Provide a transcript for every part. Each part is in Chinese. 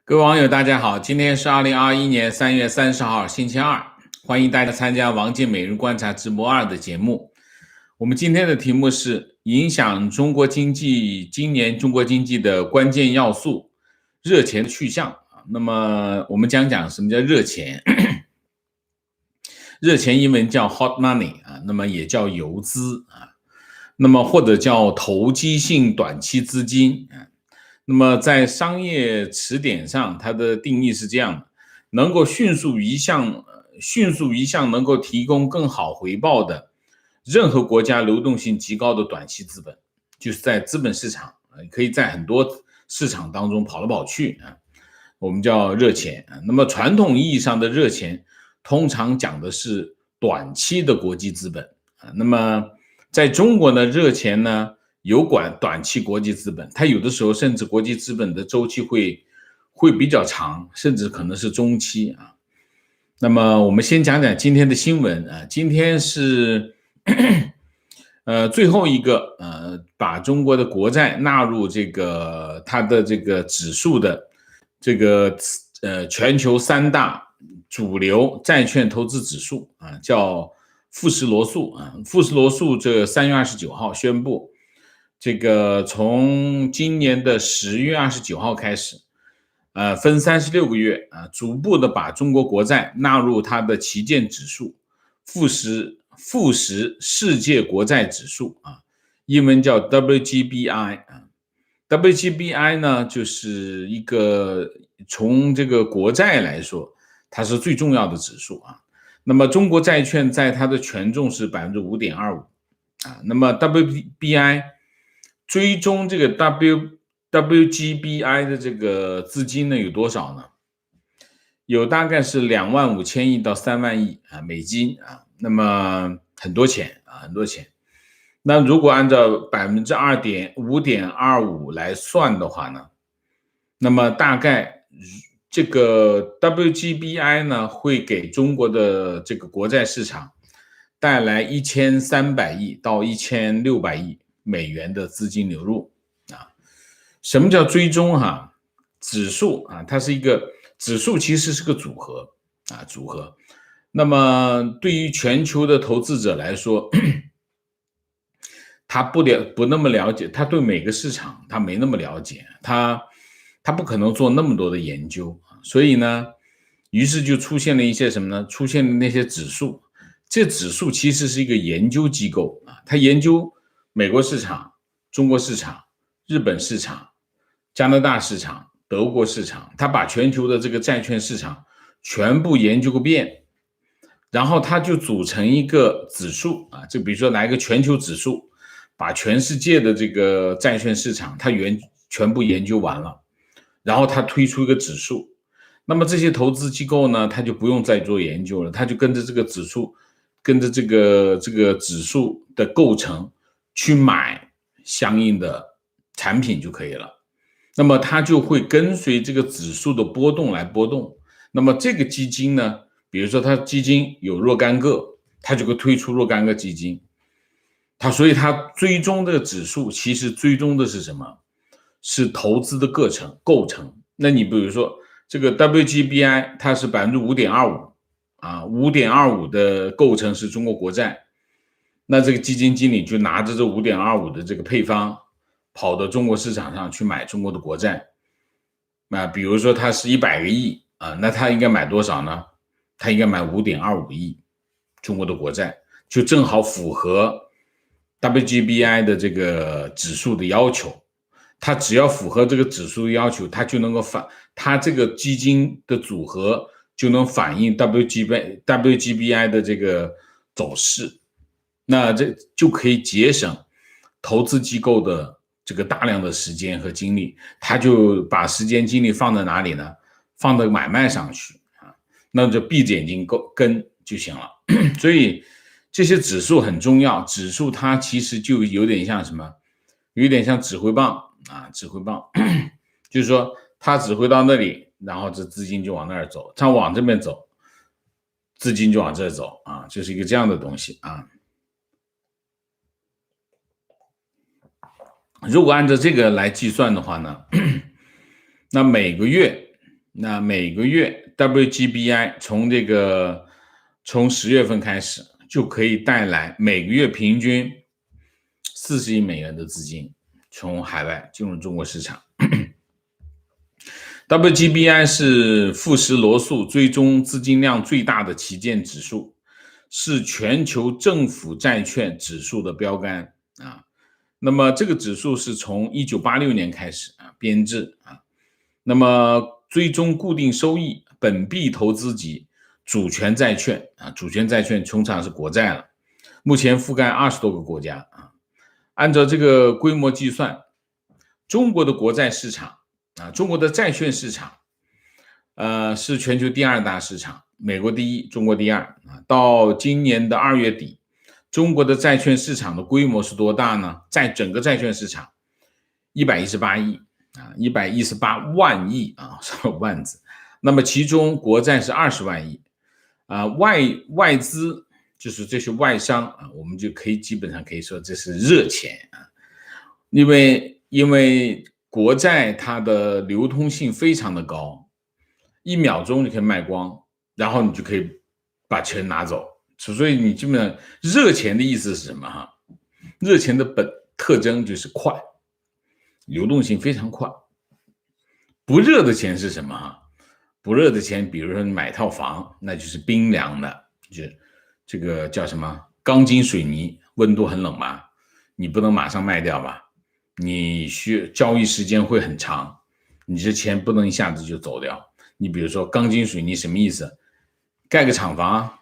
各位网友，大家好，今天是2021年3月30号，星期二，欢迎大家参加王健每日观察直播2的节目。我们今天的题目是影响中国经济今年中国经济的关键要素，热钱的去向。那么我们讲什么叫热钱？热钱英文叫 hot money 那么也叫游资那么或者叫投机性短期资金那么在商业词典上，它的定义是这样的：能够迅速一项能够提供更好回报的任何国家流动性极高的短期资本，就是在资本市场可以在很多市场当中跑来跑去我们叫热钱那么传统意义上的热钱通常讲的是短期的国际资本那么在中国呢，热钱呢有管短期国际资本，它有的时候甚至国际资本的周期会比较长，甚至可能是中期那么我们先讲今天的新闻今天是最后一个把中国的国债纳入这个它的这个指数的这个全球3大主流债券投资指数叫富时罗素富时罗素这3月29号宣布。这个从今年的10月29号开始，分36个月逐步的把中国国债纳入它的旗舰指数富时世界国债指数英文叫 WGBI WGBI 呢就是一个从这个国债来说，它是最重要的指数那么中国债券在它的权重是 5.25% 那么 WGBI追踪这个 WGBI 的这个资金呢有多少呢？有大概是25000亿到3万亿美金那么很多钱很多钱。那如果按照 5.25% 来算的话呢，那么大概这个 WGBI 呢会给中国的这个国债市场带来1300亿到1600亿美元的资金流入什么叫追踪指数它是一个指数，其实是个组合那么对于全球的投资者来说，他不那么了解，他对每个市场他没那么了解，他不可能做那么多的研究，所以呢，于是就出现了一些什么呢？出现了那些指数，这指数其实是一个研究机构它研究美国市场、中国市场、日本市场、加拿大市场、德国市场，它把全球的这个债券市场全部研究个遍，然后它就组成一个指数就比如说来一个全球指数，把全世界的这个债券市场它全部研究完了，然后它推出一个指数。那么这些投资机构呢，它就不用再做研究了，它就跟着这个指数，跟着这个指数的构成去买相应的产品就可以了。那么它就会跟随这个指数的波动来波动。那么这个基金呢，比如说它基金有若干个，它就会推出若干个基金。所以它追踪这个指数，其实追踪的是什么？是投资的构成。那你比如说这个 WGBI 它是 5.25% 5.25% 的构成是中国国债，那这个基金经理就拿着这 5.25% 的这个配方跑到中国市场上去买中国的国债比如说它是100个亿那他应该买多少呢？他应该买 5.25 亿中国的国债，就正好符合 WGBI 的这个指数的要求。它只要符合这个指数的要求，它就能够它这个基金的组合就能反映 WGBI 的这个走势，那这就可以节省投资机构的这个大量的时间和精力，他就把时间精力放在哪里呢？放在买卖上去那就闭着眼睛跟就行了。所以这些指数很重要，指数它其实就有点像什么？有点像指挥棒指挥棒就是说它指挥到那里，然后这资金就往那儿走，它往这边走，资金就往这走就是一个这样的东西如果按照这个来计算的话呢，那每个月那每个月 WGBI 从10月份开始就可以带来每个月平均40亿美元的资金从海外进入中国市场。WGBI 是富时罗素追踪资金量最大的旗舰指数，是全球政府债券指数的标杆啊。那么这个指数是从1986年开始编制啊。那么追踪固定收益、本币投资级主权债券主权债券通常是国债了，目前覆盖20多个国家啊。按照这个规模计算，中国的国债市场中国的债券市场是全球第2大市场，美国第1，中国第2到今年的2月底，中国的债券市场的规模是多大呢？在整个债券市场118亿118万亿是万字。那么其中国债是20万亿外资就是这些外商我们就基本上可以说这是热钱因为国债它的流通性非常的高，1秒钟就可以卖光，然后你就可以把钱拿走。所以你基本上热钱的意思是什么热钱的特征就是快，流动性非常快。不热的钱是什么不热的钱，比如说你买套房，那就是冰凉的，就是这个叫什么钢筋水泥，温度很冷吧，你不能马上卖掉吧，你交易时间会很长，你这钱不能一下子就走掉。你比如说钢筋水泥什么意思？盖个厂房，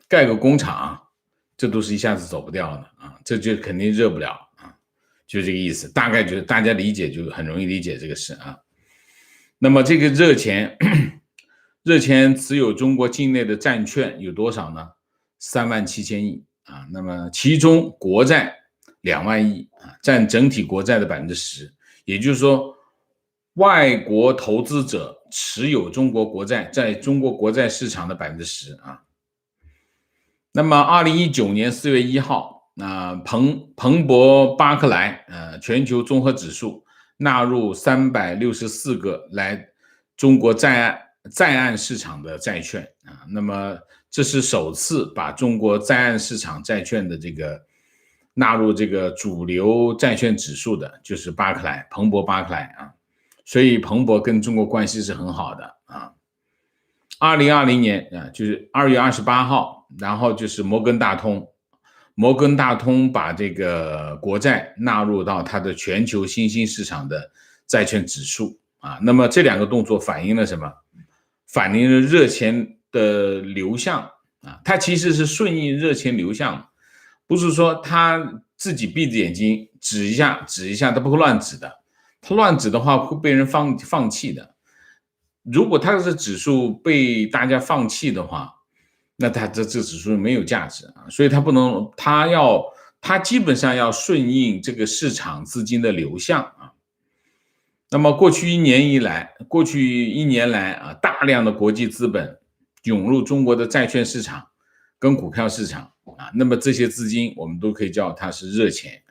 盖个工厂，这都是一下子走不掉的这就肯定热不了就这个意思。大概就是大家理解就很容易理解这个事那么这个热钱持有中国境内的债券有多少呢？37000亿那么其中国债2万亿占整体国债的10%，也就是说外国投资者持有中国国债在中国国债市场的10%那么2019年4月1号彭博巴克莱全球综合指数纳入364个来中国在岸市场的债券那么这是首次把中国在岸市场债券的这个纳入这个主流债券指数的，就是彭博巴克莱所以彭博跟中国关系是很好的2020年就是2月28号，然后就是摩根大通把这个国债纳入到它的全球新兴市场的债券指数那么这2个动作反映了什么？反映了热钱的流向它其实是顺应热钱流向，不是说他自己闭着眼睛指一下，他不会乱指的，他乱指的话会被人放弃的。如果他的指数被大家放弃的话，那他这指数没有价值所以他不能，他基本上要顺应这个市场资金的流向那么过去一年来大量的国际资本涌入中国的债券市场跟股票市场那么这些资金我们都可以叫它是热钱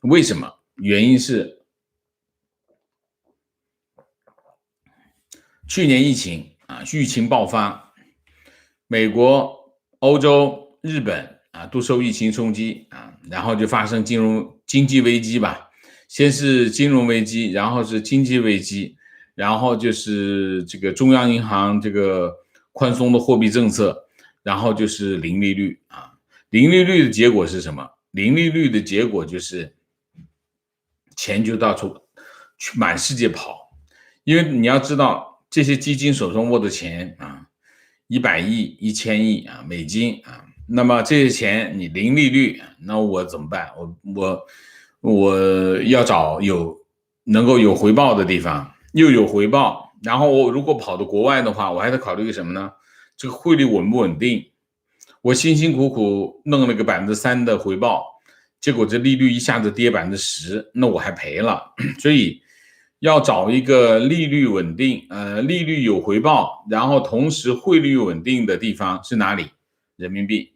为什么？原因是去年疫情爆发，美国、欧洲、日本都受疫情冲击然后就发生经济危机吧。先是金融危机，然后是经济危机，然后就是这个中央银行这个宽松的货币政策，然后就是零利率零利率的结果是什么？零利率的结果就是钱就到处去满世界跑，因为你要知道这些基金手上握的钱100亿、1000亿美金那么这些钱你零利率，那我怎么办？我要找能够有回报的地方，又有回报，然后我如果跑到国外的话，我还得考虑什么呢？这个汇率稳不稳定？我辛辛苦苦弄了个3%的回报，结果这利率一下子跌10%，那我还赔了。所以要找一个利率稳定利率有回报，然后同时汇率稳定的地方是哪里？人民币。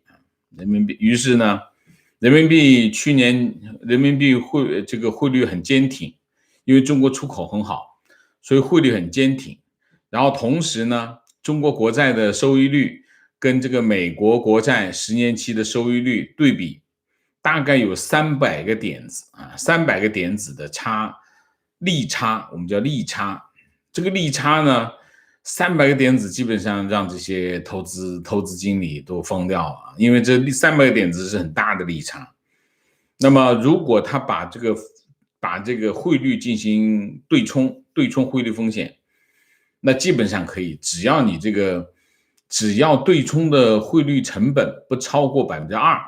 于是呢人民币去年这个汇率很坚挺，因为中国出口很好，所以汇率很坚挺然后同时呢，中国国债的收益率跟这个美国国债10年期的收益率对比，大概有300个点子啊，300个点子的利差，我们叫利差。这个利差呢，300个点子基本上让这些投资经理都疯掉了，因为这300个点子是很大的利差。那么如果他把这个汇率进行对冲汇率风险，那基本上可以，只要对冲的汇率成本不超过2%，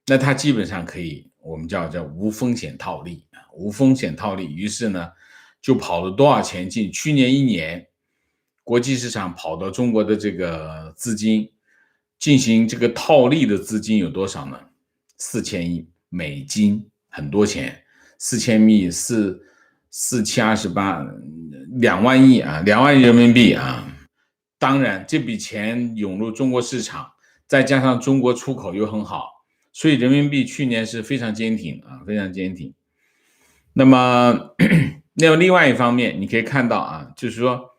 那它基本上可以，我们叫无风险套利，无风险套利。于是呢，就跑了多少钱进？去年1年，国际市场跑到中国的这个资金进行这个套利的资金有多少呢？4000亿美金，很多钱，4000亿4,728，2万亿啊，2万亿人民币啊。当然，这笔钱涌入中国市场，再加上中国出口又很好，所以人民币去年是非常坚挺啊，非常坚挺。那么另外一方面，你可以看到啊，就是说，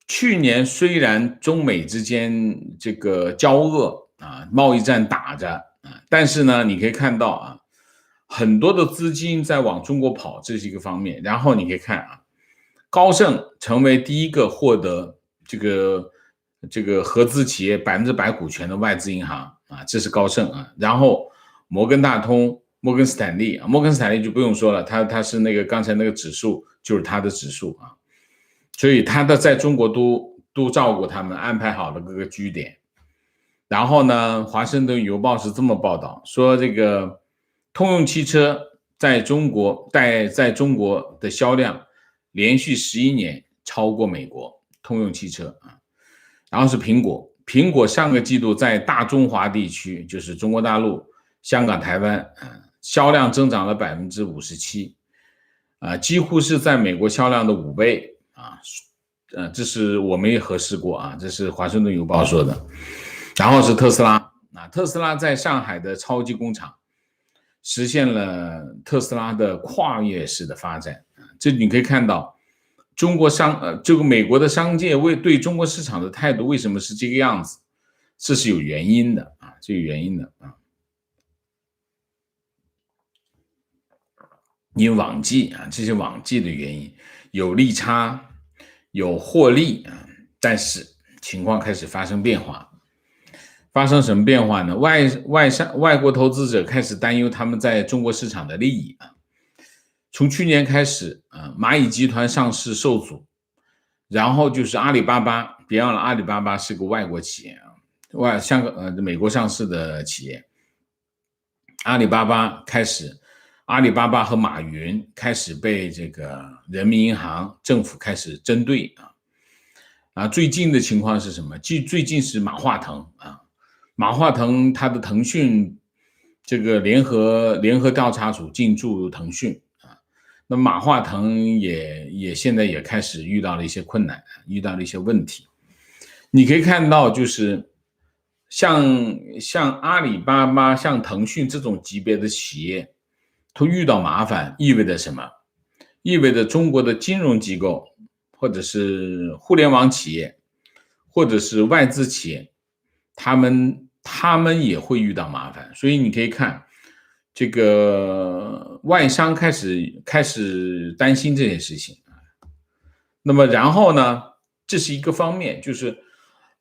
去年虽然中美之间这个交恶啊，贸易战打着啊，但是呢，你可以看到啊，很多的资金在往中国跑，这是一个方面。然后你可以看啊，高盛成为第一个获得这个合资企业100%股权的外资银行啊，这是高盛啊。然后摩根大通、摩根斯坦利啊，摩根斯坦利就不用说了，它是那个刚才那个指数就是它的指数啊，所以它在中国都照顾他们，安排好了各个据点。然后呢，华盛顿邮报是这么报道说，这个通用汽车在中国的销量连续11年超过美国通用汽车啊。然后是苹果上个季度在大中华地区，就是中国大陆、香港、台湾销量增长了57%啊，几乎是在美国销量的5倍啊。这是我们也核实过啊，这是华盛顿邮报说的。然后是特斯拉啊，特斯拉在上海的超级工厂实现了特斯拉的跨越式的发展。这你可以看到，这个美国的商界对中国市场的态度为什么是这个样子？这是有原因的啊，这有原因的啊。因为网际啊，这些网际的原因有利差，有获利啊，但是情况开始发生变化。发生什么变化呢？外国投资者开始担忧他们在中国市场的利益啊。从去年开始啊，蚂蚁集团上市受阻，然后就是阿里巴巴，别忘了阿里巴巴是个外国企业啊，美国上市的企业。阿里巴巴和马云开始被这个人民银行政府开始针对啊。最近的情况是什么？最近是马化腾啊。马化腾他的腾讯这个联合调查组进驻腾讯啊，那马化腾也现在也开始遇到了一些困难，遇到了一些问题。你可以看到，就是像阿里巴巴、像腾讯这种级别的企业，都遇到麻烦，意味着什么？意味着中国的金融机构，或者是互联网企业，或者是外资企业，他们也会遇到麻烦。所以你可以看，这个外商开始担心这件事情。那么然后呢，这是一个方面，就是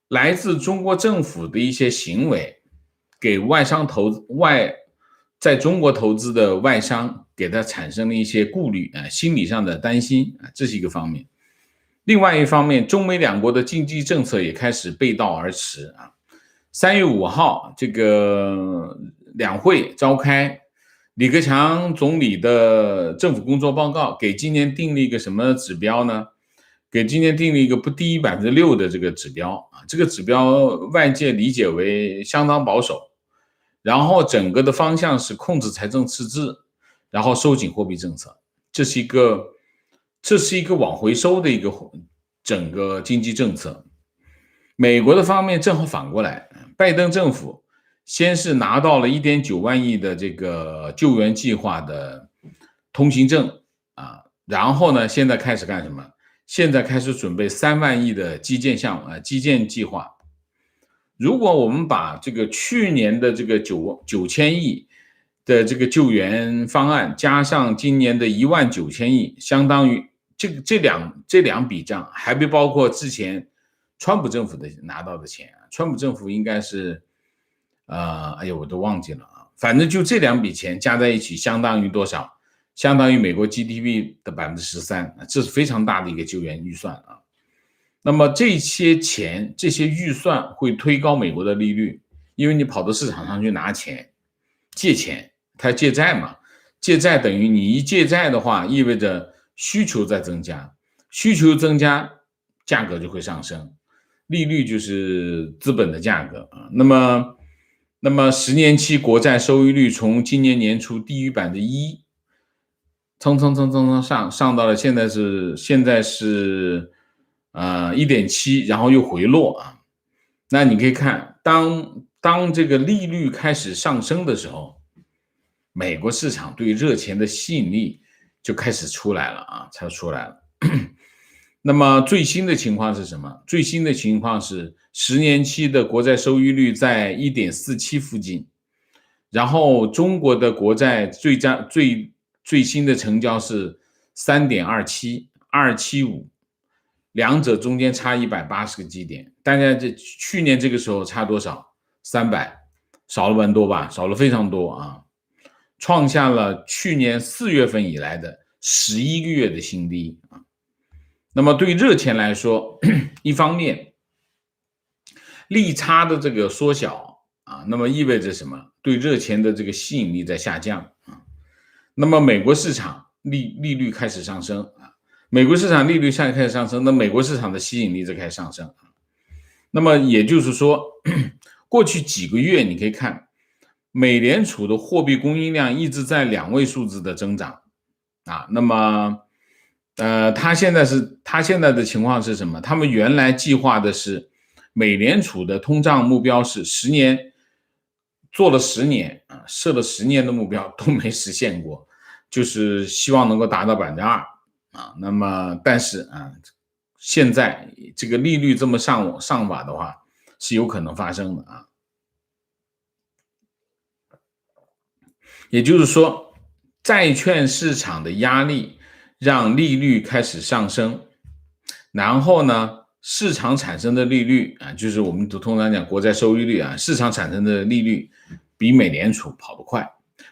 来自中国政府的一些行为，给在中国投资的外商给他产生了一些顾虑啊，心理上的担心啊，这是一个方面。另外一方面，中美两国的经济政策也开始背道而驰啊。3月5号，这个两会召开，李克强总理的政府工作报告给今年定了一个什么指标呢？给今年定了一个不低于6%的这个指标啊，这个指标外界理解为相当保守。然后整个的方向是控制财政赤字，然后收紧货币政策，这是一个往回收的一个整个经济政策。美国的方面正好反过来，拜登政府先是拿到了1.9万亿的这个救援计划的通行证啊，然后呢，现在开始干什么？现在开始准备3万亿的基建项目基建计划。如果我们把这个去年的这个9000亿的这个救援方案加上今年的19000亿，相当于这两笔账，还没包括之前川普政府的拿到的钱。川普政府应该是哎呀我都忘记了啊，反正就这两笔钱加在一起相当于多少？相当于美国 GDP 的13%，这是非常大的一个救援预算啊。那么这些钱这些预算会推高美国的利率，因为你跑到市场上去拿钱借钱，它借债嘛，借债等于你一借债的话意味着需求在增加，需求增加价格就会上升，利率就是资本的价格啊。那么10年期国债收益率从今年年初低于1%，蹭上到了现在是1.7%，然后又回落啊。那你可以看，当这个利率开始上升的时候，美国市场对热钱的吸引力就开始出来了啊，才出来了。那么最新的情况是什么？最新的情况是10年期的国债收益率在 1.47 附近，然后中国的国债最新的成交是 3.27 275，两者中间差180个基点。大家这去年这个时候差多少？300，少了蛮多吧，少了非常多啊，创下了去年4月份以来的11个月的新低啊。那么对热钱来说，一方面利差的这个缩小啊，那么意味着什么？对热钱的这个吸引力在下降啊。那么美国市场利率开始上升啊，美国市场利率开始上升，那美国市场的吸引力就开始上升啊。那么也就是说，过去几个月你可以看，美联储的货币供应量一直在2位数字的增长啊。那么他现在的情况是什么？他们原来计划的是美联储的通胀目标是10年，做了10年啊，设了10年的目标都没实现过，就是希望能够达到2%啊。那么但是啊，现在这个利率这么上法的话，是有可能发生的啊。也就是说，债券市场的压力让利率开始上升，然后呢，市场产生的利率啊，就是我们通常讲国债收益率啊，市场产生的利率比美联储跑得快，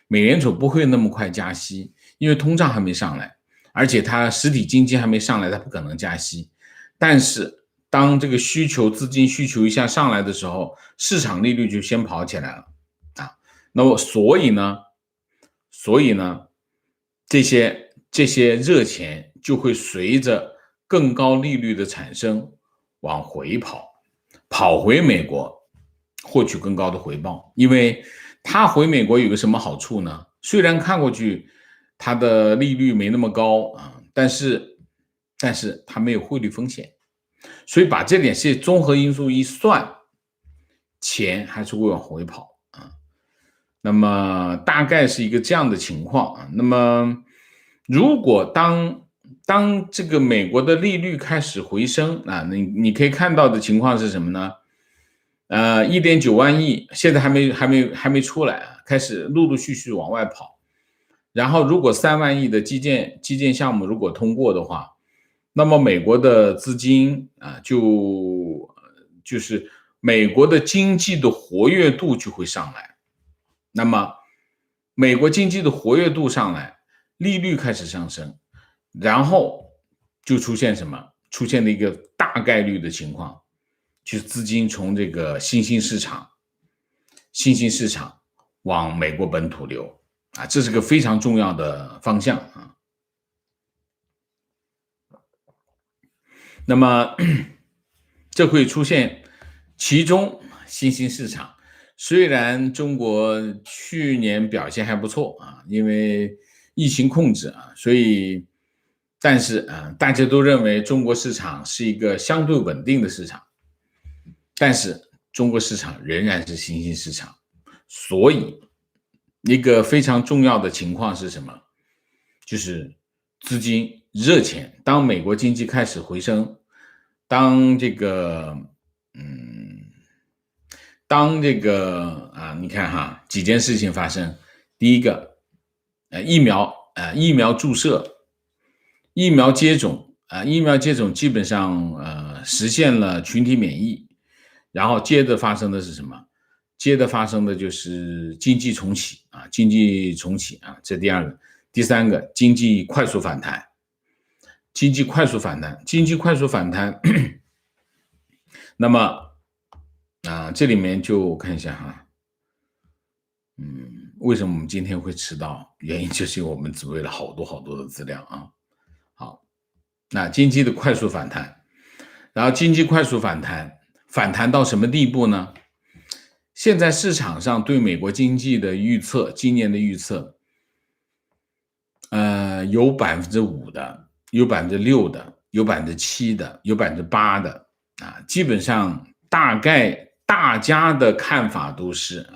美联储不会那么快加息，因为通胀还没上来，而且它实体经济还没上来，它不可能加息。但是当这个资金需求一下上来的时候，市场利率就先跑起来了啊。那么所以呢，这些热钱就会随着更高利率的产生往回跑回美国，获取更高的回报。因为它回美国有个什么好处呢？虽然看过去它的利率没那么高啊，但是它没有汇率风险，所以把这点些综合因素一算，钱还是会往回跑啊。那么大概是一个这样的情况啊。那么如果当这个美国的利率开始回升啊，你可以看到的情况是什么呢？1.9万亿现在还没出来啊，开始陆续往外跑。然后如果3万亿的基建项目如果通过的话，那么美国的资金啊就是美国的经济的活跃度就会上来。那么美国经济的活跃度上来，利率开始上升，然后就出现什么？出现了一个大概率的情况，就是资金从这个新兴市场往美国本土流啊，这是个非常重要的方向啊。那么这会出现其中新兴市场。虽然中国去年表现还不错啊，因为疫情控制啊，但是大家都认为中国市场是一个相对稳定的市场，但是中国市场仍然是新兴市场。所以一个非常重要的情况是什么？就是资金热钱，当美国经济开始回升，当这个你看哈，几件事情发生。第一个，疫苗注射、疫苗接种疫苗接种基本上实现了群体免疫，然后接着发生的是什么？接着发生的就是经济重启这第二个。第三个，经济快速反弹。那么这里面就看一下哈，为什么我们今天会迟到？原因就是我们准备了好多的资料啊。好，那经济的快速反弹，然后经济快速反弹到什么地步呢？现在市场上对美国经济的预测，今年的预测，有5%的，有6%的，有7%的，有8%的基本上大概大家的看法都是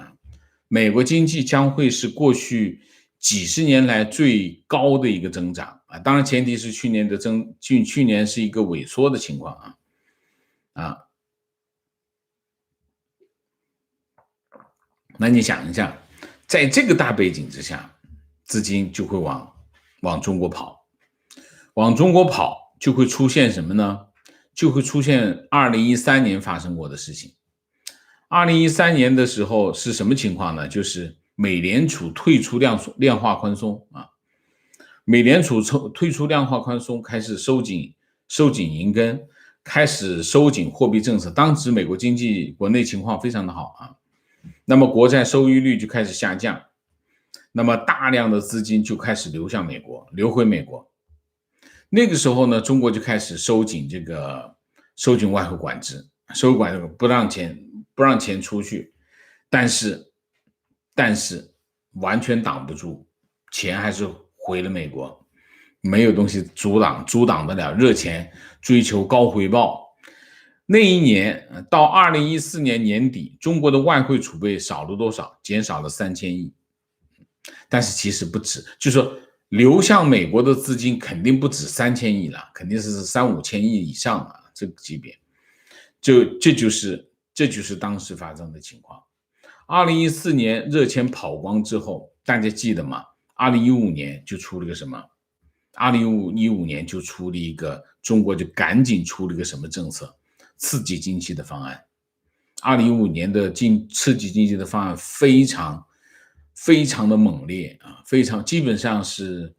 美国经济将会是过去几十年来最高的一个增长当然前提是去年是一个萎缩的情况那你想一下，在这个大背景之下，资金就会往中国跑，就会出现什么呢？就会出现2013年发生过的事情。2013年的时候是什么情况呢？就是美联储退出量化宽松美联储退出量化宽松，开始收紧银根，开始收紧货币政策。当时美国经济国内情况非常的好那么国债收益率就开始下降，那么大量的资金就开始流回美国。那个时候呢，中国就开始收紧外汇管制，不让钱出去，但是完全挡不住，钱还是回了美国，没有东西阻挡得了热钱追求高回报。那一年到2014年年底，中国的外汇储备少了多少？减少了3000亿。但是其实不止，就是说流向美国的资金肯定不止3000亿了，肯定是3、5千亿以上这个级别。这就是当时发生的情况。2014年热钱跑光之后，大家记得吗？2015年就出了个什么？2015年就出了一个，中国就赶紧出了一个什么政策？刺激经济的方案。2015年的刺激经济的方案非常的猛烈基本上是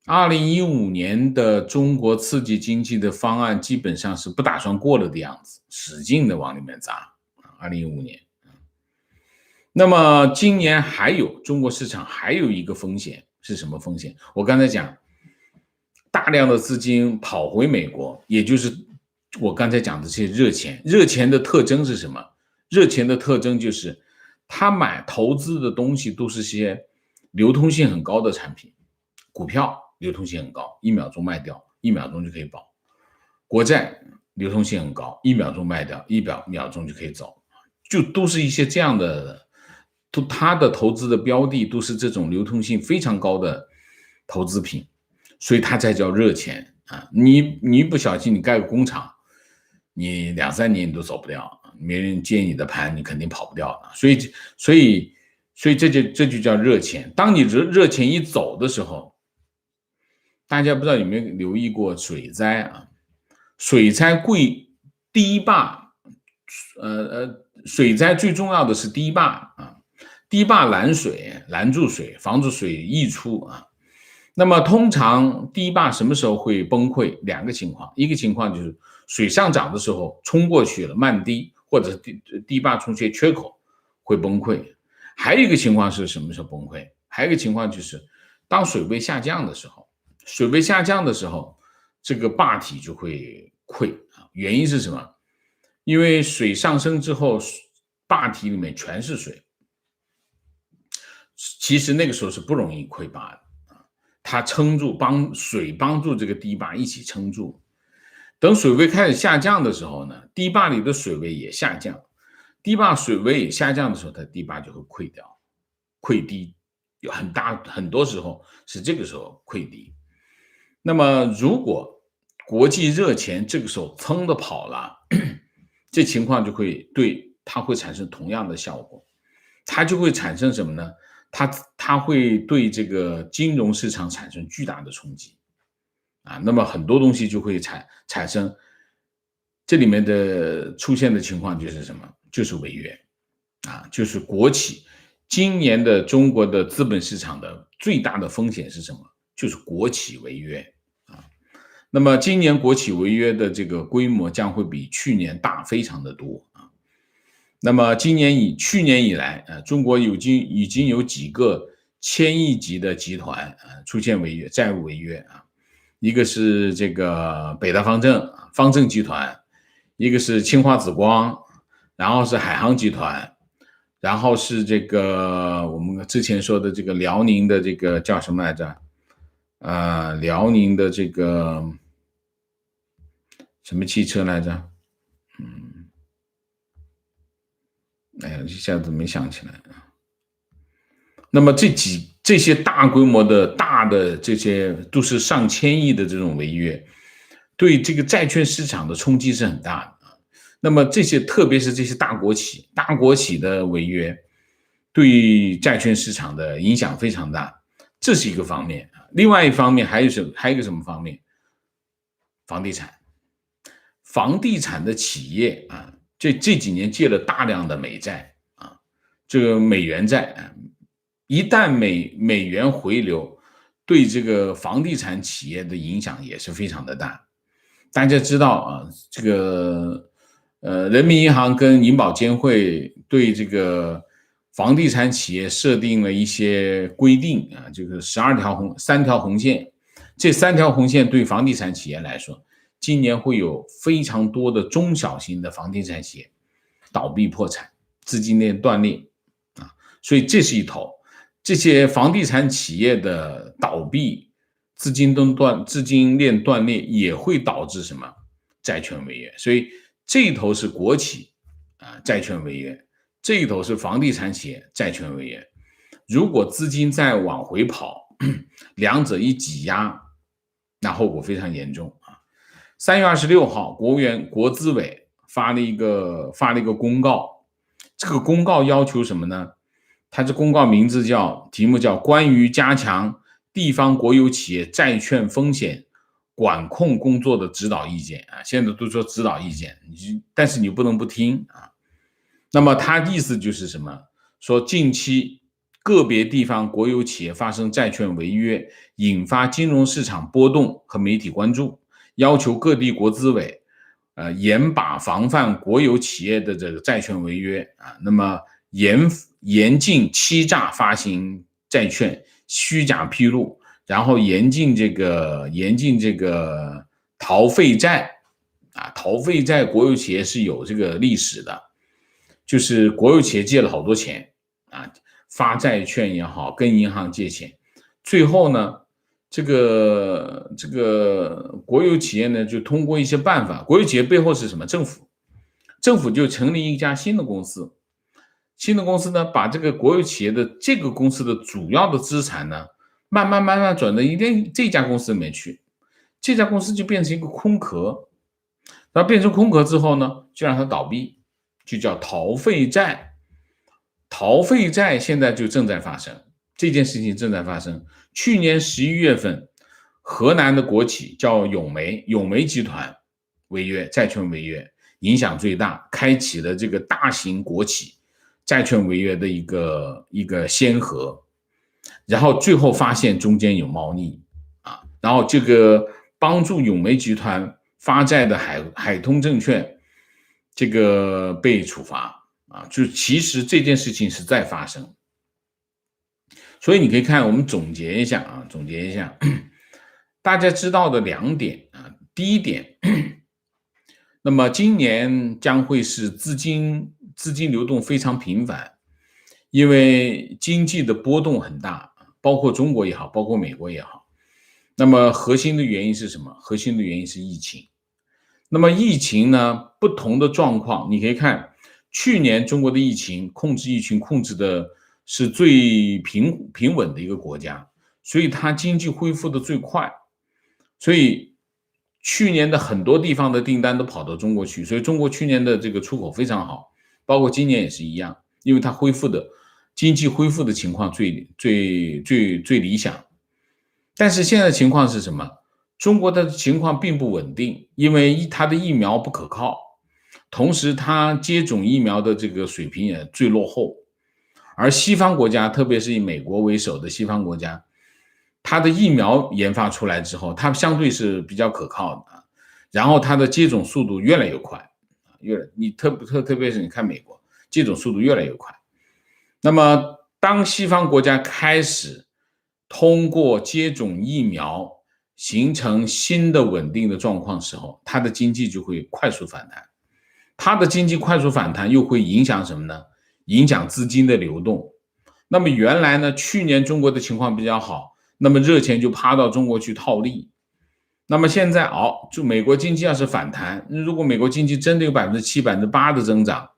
2015年的中国刺激经济的方案基本上是不打算过了的样子，使劲的往里面砸。2015年。那么今年中国市场还有一个风险是什么风险？我刚才讲大量的资金跑回美国，也就是我刚才讲的这些热钱的特征是什么？热钱的特征就是他投资的东西都是些流通性很高的产品，股票流通性很高，1秒钟卖掉，1秒钟就可以保；国债流通性很高，1秒钟卖掉，1秒钟就可以走，就都是一些这样的，他的投资的标的都是这种流通性非常高的投资品，所以它才叫热钱你不小心你盖个工厂，你2、3年你都走不掉，没人接你的盘，你肯定跑不掉的。所以这就叫热钱。当你热钱一走的时候，大家不知道有没有留意过水灾水灾第一坝水灾最重要的是堤坝堤坝拦住水，防止水溢出那么通常堤坝什么时候会崩溃？2个情况，一个情况就是水上涨的时候冲过去了漫堤，或者堤坝出现缺口会崩溃。还有一个情况是什么时候崩溃？还有一个情况就是当水位下降的时候，这个坝体就会溃原因是什么？因为水上升之后，坝体里面全是水，其实那个时候是不容易溃坝的它撑住，帮助这个堤坝一起撑住。等水位开始下降的时候呢，堤坝里的水位也下降，堤坝水位也下降的时候，它堤坝就会溃堤，有很多时候是这个时候溃堤。那么如果国际热钱这个时候噌的跑了，这情况就会对它会产生同样的效果，它就会产生什么呢？它会对这个金融市场产生巨大的冲击啊，那么很多东西就会产生，这里面的出现的情况就是什么？就是违约啊，就是国企。今年的中国的资本市场的最大的风险是什么？就是国企违约啊。那么今年国企违约的这个规模将会比去年大非常的多啊。那么去年以来，中国已经有几个千亿级的集团出现违约，债务违约啊。一个是这个北大方正集团，一个是清华紫光，然后是海航集团，然后是这个我们之前说的这个辽宁的这个叫什么来着？辽宁的这个什么汽车来着？哎呀，一下子没想起来。那么这些大规模的大的这些都是上千亿的这种违约，对这个债券市场的冲击是很大的。那么这些特别是这些大国企的违约，对债券市场的影响非常大，这是一个方面。另外一方面还有一个什么方面？房地产，房地产的企业啊，这几年借了大量的美债啊，这个美元债啊，一旦美元回流，对这个房地产企业的影响也是非常的大。大家知道啊，这个人民银行跟银保监会对这个房地产企业设定了一些规定啊，这个3条红线，这3条红线对房地产企业来说，今年会有非常多的中小型的房地产企业倒闭破产，资金链断裂啊，所以这是一头。这些房地产企业的倒闭，资金链断裂也会导致什么？债权违约。所以这一头是国企债权违约，这一头是房地产企业债权违约。如果资金再往回跑，两者一挤压，那后果非常严重啊。3月26号，国资委发了一个公告，这个公告要求什么呢？它这公告题目叫《关于加强地方国有企业债券风险管控工作的指导意见》啊，现在都说指导意见，但是你不能不听啊。那么它意思就是什么？说近期个别地方国有企业发生债券违约，引发金融市场波动和媒体关注，要求各地国资委严把防范国有企业的这个债权违约啊，那么严禁欺诈发行债券、虚假披露，然后严禁这个逃废债啊，逃废债国有企业是有这个历史的，就是国有企业借了好多钱啊，发债券也好，跟银行借钱，最后呢，这个国有企业呢就通过一些办法，国有企业背后是什么？政府就成立一家新的公司。新的公司呢，把这个国有企业的这个公司的主要的资产呢，慢慢转到这家公司里面去，这家公司就变成一个空壳，然后变成空壳之后呢，就让它倒闭，就叫逃废债。逃废债现在就正在发生，这件事情正在发生。去年11月份，河南的国企叫永煤集团违约，债权违约，影响最大，开启了这个大型国企债权违约的一个先河，然后最后发现中间有猫腻啊，然后这个帮助永煤集团发债的海通证券这个被处罚啊，就其实这件事情是在发生，所以你可以看我们总结一下，大家知道的2点啊，第一点，那么今年将会是资金流动非常频繁，因为经济的波动很大，包括中国也好，包括美国也好。那么核心的原因是什么？核心的原因是疫情。那么疫情呢，不同的状况，你可以看去年中国的疫情控制的是最平稳的一个国家，所以它经济恢复的最快。所以去年的很多地方的订单都跑到中国去，所以中国去年的这个出口非常好，包括今年也是一样，因为它经济恢复的情况最理想。但是现在情况是什么？中国的情况并不稳定，因为它的疫苗不可靠，同时它接种疫苗的这个水平也最落后。而西方国家，特别是以美国为首的西方国家，它的疫苗研发出来之后，它相对是比较可靠的，然后它的接种速度越来越快，特别是你看美国，接种速度越来越快。那么当西方国家开始通过接种疫苗形成新的稳定的状况时候，它的经济就会快速反弹。它的经济快速反弹又会影响什么呢？影响资金的流动。那么原来呢，去年中国的情况比较好，那么热钱就趴到中国去套利。那么现在就美国经济要是反弹，如果美国经济真的有7%、8%的增长，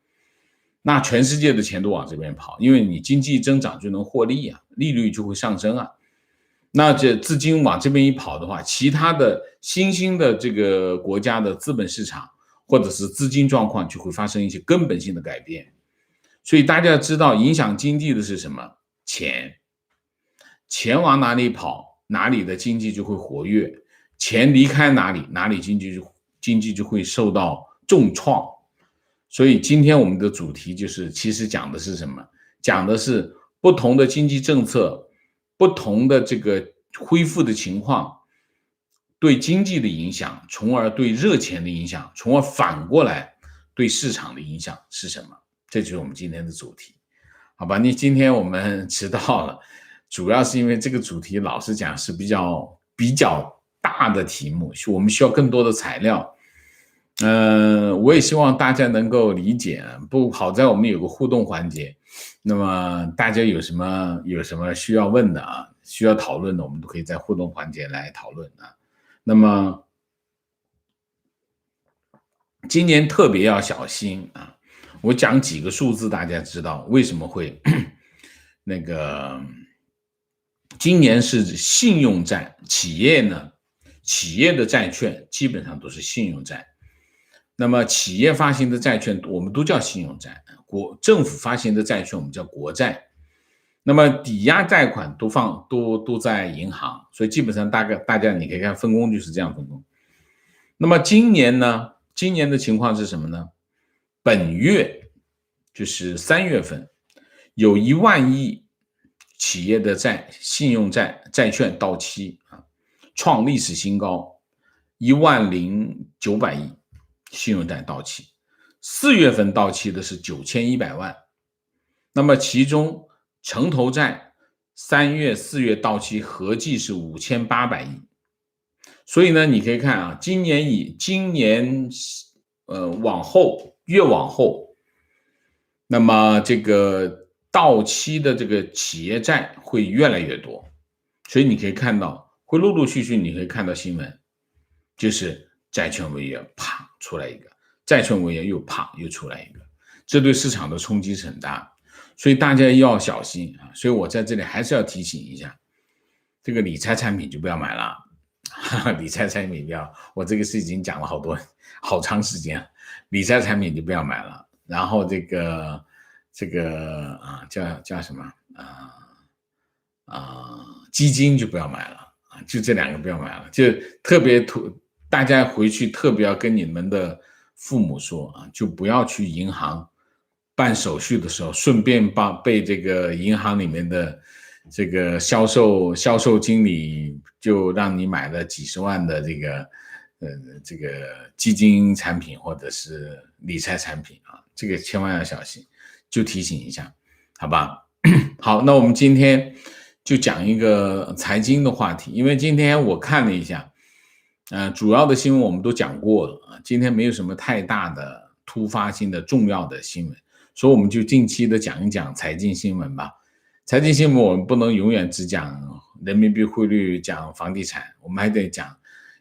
那全世界的钱都往这边跑，因为你经济增长就能获利啊，利率就会上升啊。那这资金往这边一跑的话，其他的新兴的这个国家的资本市场或者是资金状况就会发生一些根本性的改变。所以大家知道影响经济的是什么？钱往哪里跑，哪里的经济就会活跃，钱离开哪里，哪里经济就会受到重创。所以今天我们的主题其实讲的是什么？讲的是不同的经济政策，不同的这个恢复的情况对经济的影响，从而对热钱的影响，从而反过来对市场的影响是什么？这就是我们今天的主题。好吧，今天我们迟到了，主要是因为这个主题老实讲是比较大的题目，我们需要更多的材料。我也希望大家能够理解，好在我们有个互动环节，那么大家有什么需要问的啊，需要讨论的，我们都可以在互动环节来讨论啊。那么今年特别要小心啊，我讲几个数字，大家知道为什么会那个今年是信用债，企业的债券基本上都是信用债。那么企业发行的债券我们都叫信用债，政府发行的债券我们叫国债。那么抵押贷款都在银行，所以基本上大家你可以看分工就是这样分工。那么今年的情况是什么呢？本月就是3月份有1万亿企业的信用债券到期啊，创历史新高，10900亿信用债到期。4月份到期的是9100万，那么其中城投债3月、4月到期合计是5800亿。所以呢，你可以看啊，今年越往后，那么这个到期的这个企业债会越来越多，所以你可以看到，会陆陆续续你可以看到新闻，就是债券违约，啪出来一个，债券违约又出来一个，这对市场的冲击是很大，所以大家要小心啊。所以我在这里还是要提醒一下，这个理财产品就不要买了。理财产品不要，我这个是已经讲了好长时间了，理财产品就不要买了。然后这个叫什么基金就不要买了啊，就这2个不要买了。就大家回去特别要跟你们的父母说啊，就不要去银行办手续的时候，顺便被这个银行里面的这个销售经理就让你买了几十万的这个基金产品或者是理财产品啊，这个千万要小心，就提醒一下，好吧？好，那我们今天就讲一个财经的话题，因为今天我看了一下，主要的新闻我们都讲过了啊，今天没有什么太大的突发性的重要的新闻，所以我们就近期的讲一讲财经新闻吧。财经新闻我们不能永远只讲人民币汇率，讲房地产，我们还得讲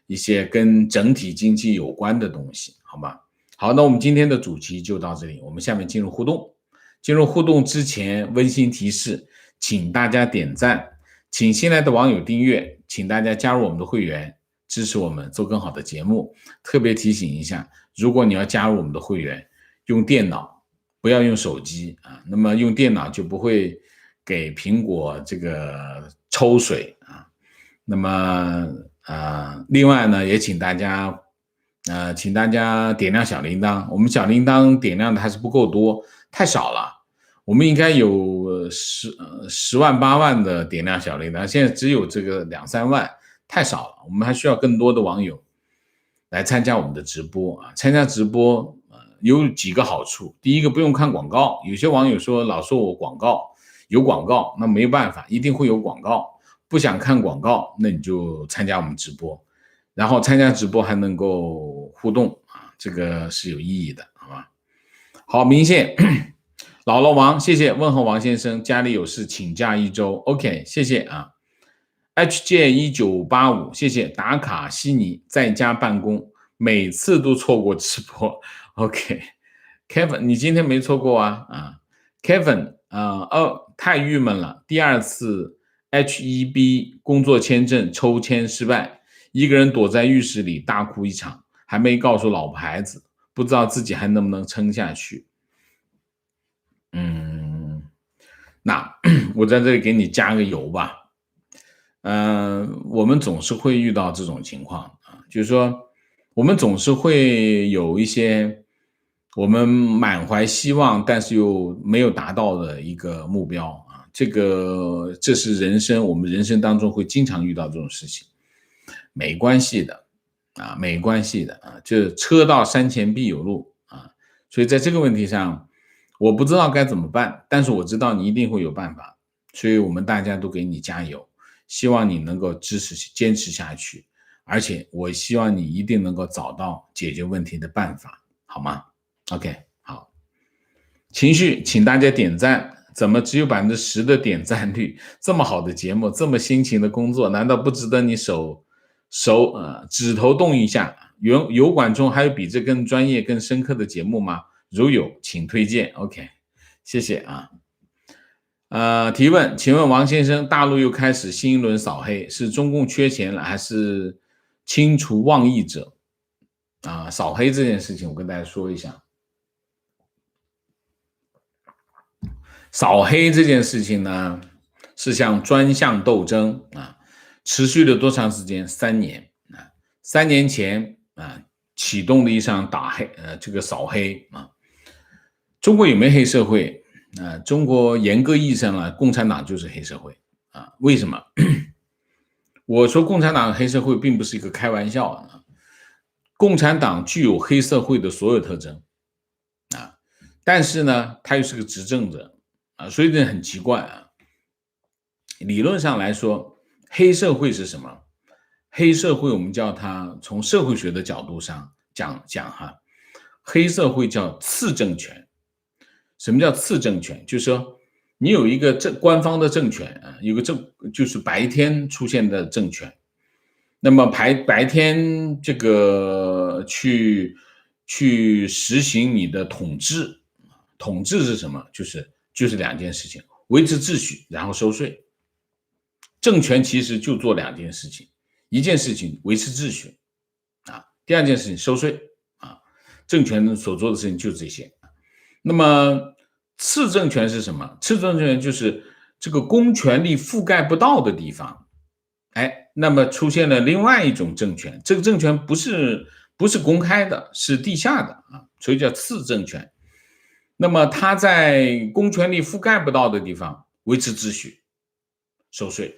一些跟整体经济有关的东西，好吗？好，那我们今天的主题就到这里，我们下面进入互动。进入互动之前，温馨提示，请大家点赞，请新来的网友订阅，请大家加入我们的会员，支持我们做更好的节目。特别提醒一下，如果你要加入我们的会员，用电脑，不要用手机啊。那么用电脑就不会给苹果这个抽水啊。那么另外呢，也请大家点亮小铃铛。我们小铃铛点亮的还是不够多，太少了。我们应该有10万8万的点亮小铃铛，现在只有这个2、3万，太少了。我们还需要更多的网友来参加我们的直播啊！参加直播有几个好处。第一个，不用看广告。有些网友老说我有广告，那没有办法，一定会有广告。不想看广告，那你就参加我们直播，然后参加直播还能够互动啊，这个是有意义的，好吧？好，明线。姥姥王，谢谢，问候王先生，家里有事请假1周 ，OK， 谢谢啊。HJ1985，谢谢，打卡悉尼，在家办公，每次都错过直播 ，OK。Kevin， 你今天没错过啊？Kevin， 太郁闷了，第2次 H1B 工作签证抽签失败，一个人躲在浴室里大哭一场，还没告诉老婆孩子，不知道自己还能不能撑下去。那我在这里给你加个油吧。我们总是会遇到这种情况啊，就是说我们总是会有一些我们满怀希望但是又没有达到的一个目标啊，这是我们人生当中会经常遇到这种事情，没关系的啊，没关系的啊，就车到山前必有路啊，所以在这个问题上我不知道该怎么办，但是我知道你一定会有办法，所以我们大家都给你加油，希望你能够坚持下去，而且我希望你一定能够找到解决问题的办法，好吗？ OK， 好。情绪请大家点赞，怎么只有10%的点赞率？这么好的节目，这么辛勤的工作，难道不值得你指头动一下？油管中还有比这更专业更深刻的节目吗？如有请推荐。 OK， 谢谢啊。提问，请问王先生，大陆又开始新一轮扫黑，是中共缺钱了还是清除妄议者啊？扫黑这件事情我跟大家说一下，扫黑这件事情呢是像专项斗争啊，持续了多长时间？3年啊，3年前啊启动了一场这个扫黑啊。中国有没有黑社会？中国严格意义上呢，共产党就是黑社会啊。为什么？我说共产党黑社会并不是一个开玩笑啊。共产党具有黑社会的所有特征啊，但是呢，他又是个执政者啊，所以这很奇怪啊。理论上来说，黑社会是什么？黑社会我们叫它，从社会学的角度上讲哈，黑社会叫次政权。什么叫次政权？就是说你有一个官方的政权啊，有个就是白天出现的政权，那么白天这个去实行你的统治。统治是什么？就是2件事情，维持秩序，然后收税。政权其实就做2件事情，一件事情维持秩序啊，第2件事情收税啊。政权所做的事情就是这些。那么次政权是什么？次政权就是这个公权力覆盖不到的地方，那么出现了另外一种政权，这个政权不是公开的，是地下的啊，所以叫次政权。那么它在公权力覆盖不到的地方维持秩序、收税，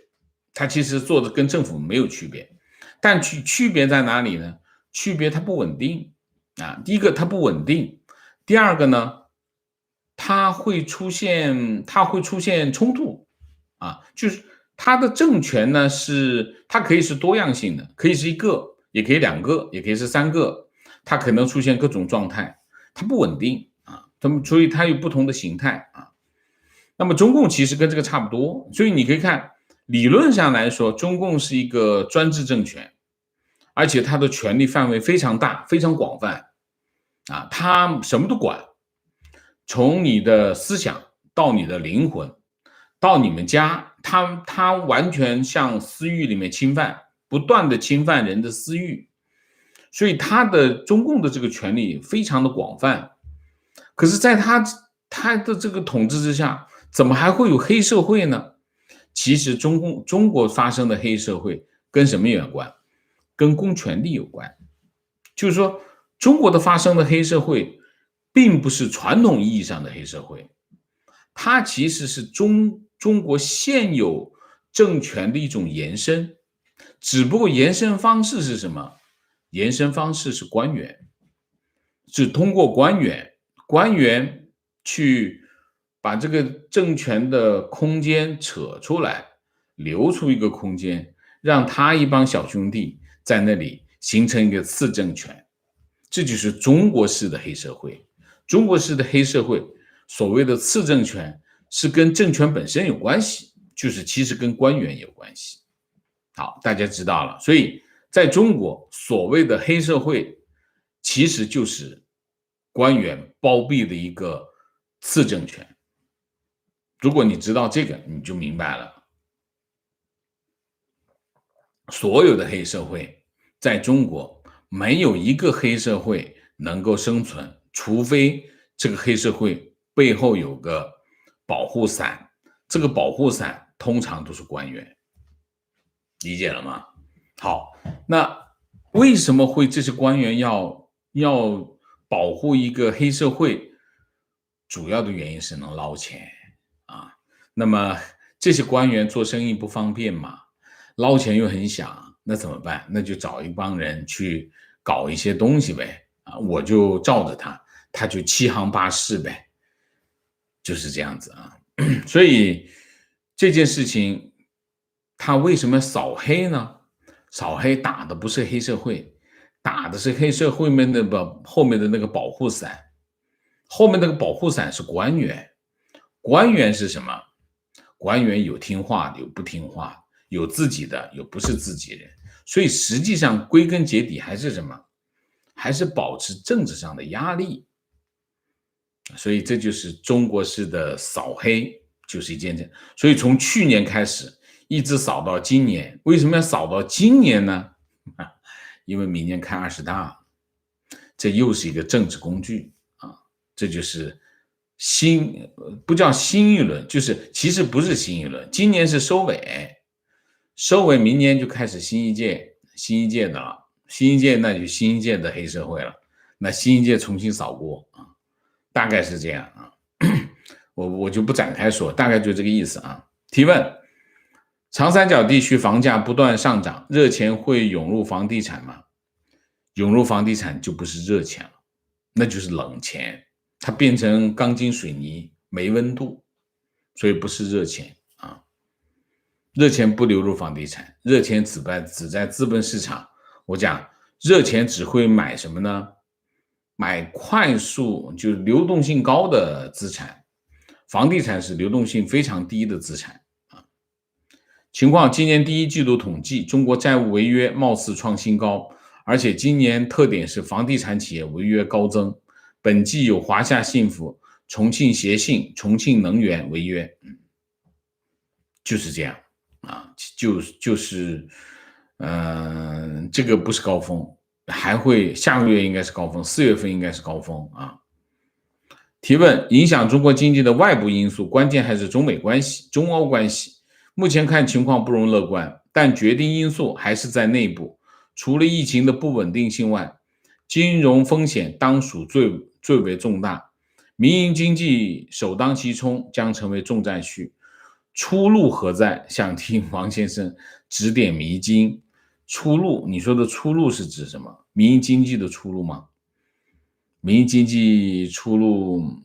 它其实做的跟政府没有区别。但区别在哪里呢？区别它不稳定啊。第一个它不稳定，第二个呢，它会出现冲突啊，就是它的政权呢它可以是多样性的，可以是1个，也可以2个，也可以是3个，它可能出现各种状态，它不稳定啊，所以它有不同的形态啊。那么中共其实跟这个差不多，所以你可以看理论上来说，中共是一个专制政权，而且它的权力范围非常大，非常广泛啊，它什么都管。从你的思想到你的灵魂，到你们家，他完全向私域里面侵犯不断的侵犯人的私欲，所以中共的这个权力非常的广泛。可是在他的这个统治之下，怎么还会有黑社会呢？其实中国发生的黑社会跟什么有关？跟公权力有关。就是说，中国的发生的黑社会并不是传统意义上的黑社会，它其实是中国现有政权的一种延伸，只不过延伸方式是什么？延伸方式是官员，是通过官员去把这个政权的空间扯出来，留出一个空间，让他一帮小兄弟在那里形成一个次政权。这就是中国式的黑社会。中国式的黑社会所谓的次政权是跟政权本身有关系，就是其实跟官员有关系。好，大家知道了。所以在中国所谓的黑社会其实就是官员包庇的一个次政权。如果你知道这个，你就明白了。所有的黑社会在中国没有一个黑社会能够生存，除非这个黑社会背后有个保护伞，这个保护伞通常都是官员，理解了吗？好，那为什么会这些官员要保护一个黑社会？主要的原因是能捞钱啊。那么这些官员做生意不方便嘛，捞钱又很想，那怎么办？那就找一帮人去搞一些东西呗啊，我就罩着他就七行八式呗，就是这样子啊。所以这件事情他为什么扫黑呢？扫黑打的不是黑社会，打的是黑社会后面的那个保护伞，后面那个保护伞是官员。官员是什么？官员有听话的，有不听话，有自己的，有不是自己人。所以实际上归根结底还是什么？还是保持政治上的压力。所以这就是中国式的扫黑，就是一件。所以从去年开始一直扫到今年。为什么要扫到今年呢？因为明年开20大，这又是一个政治工具啊。这就是不叫新一轮，就是其实不是新一轮，今年是收尾，明年就开始新一届的了。新一届那就新一届的黑社会了，那新一届重新扫过啊，大概是这样啊。我就不展开说，大概就这个意思啊。提问：长三角地区房价不断上涨，热钱会涌入房地产吗？涌入房地产就不是热钱了，那就是冷钱，它变成钢筋水泥，没温度，所以不是热钱啊。热钱不流入房地产，热钱只在资本市场。我讲热钱只会买什么呢？买快速就是流动性高的资产，房地产是流动性非常低的资产啊。情况：今年第一季度统计，中国债务违约貌似创新高，而且今年特点是房地产企业违约高增。本季有华夏幸福、重庆协信、重庆能源违约，就是这样啊，就是这个不是高峰，还会下个月应该是高峰，4月份应该是高峰啊。提问：影响中国经济的外部因素，关键还是中美关系、中欧关系。目前看情况不容乐观，但决定因素还是在内部。除了疫情的不稳定性外，金融风险当属最为重大，民营经济首当其冲，将成为重灾区。出路何在？想听王先生指点迷津。出路，你说的出路是指什么？民营经济的出路吗？民营经济出路，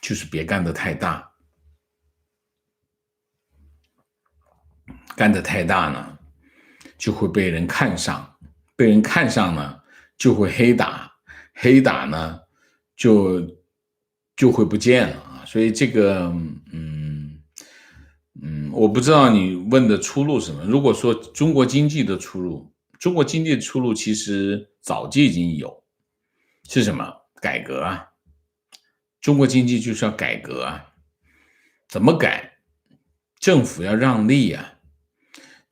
就是别干得太大，干得太大呢，就会被人看上，被人看上呢，就会黑打，黑打呢，就会不见了啊。所以这个，我不知道你问的出路是什么。如果说中国经济的出路，中国经济的出路其实早就已经有，是什么？改革啊！中国经济就是要改革啊！怎么改？政府要让利啊！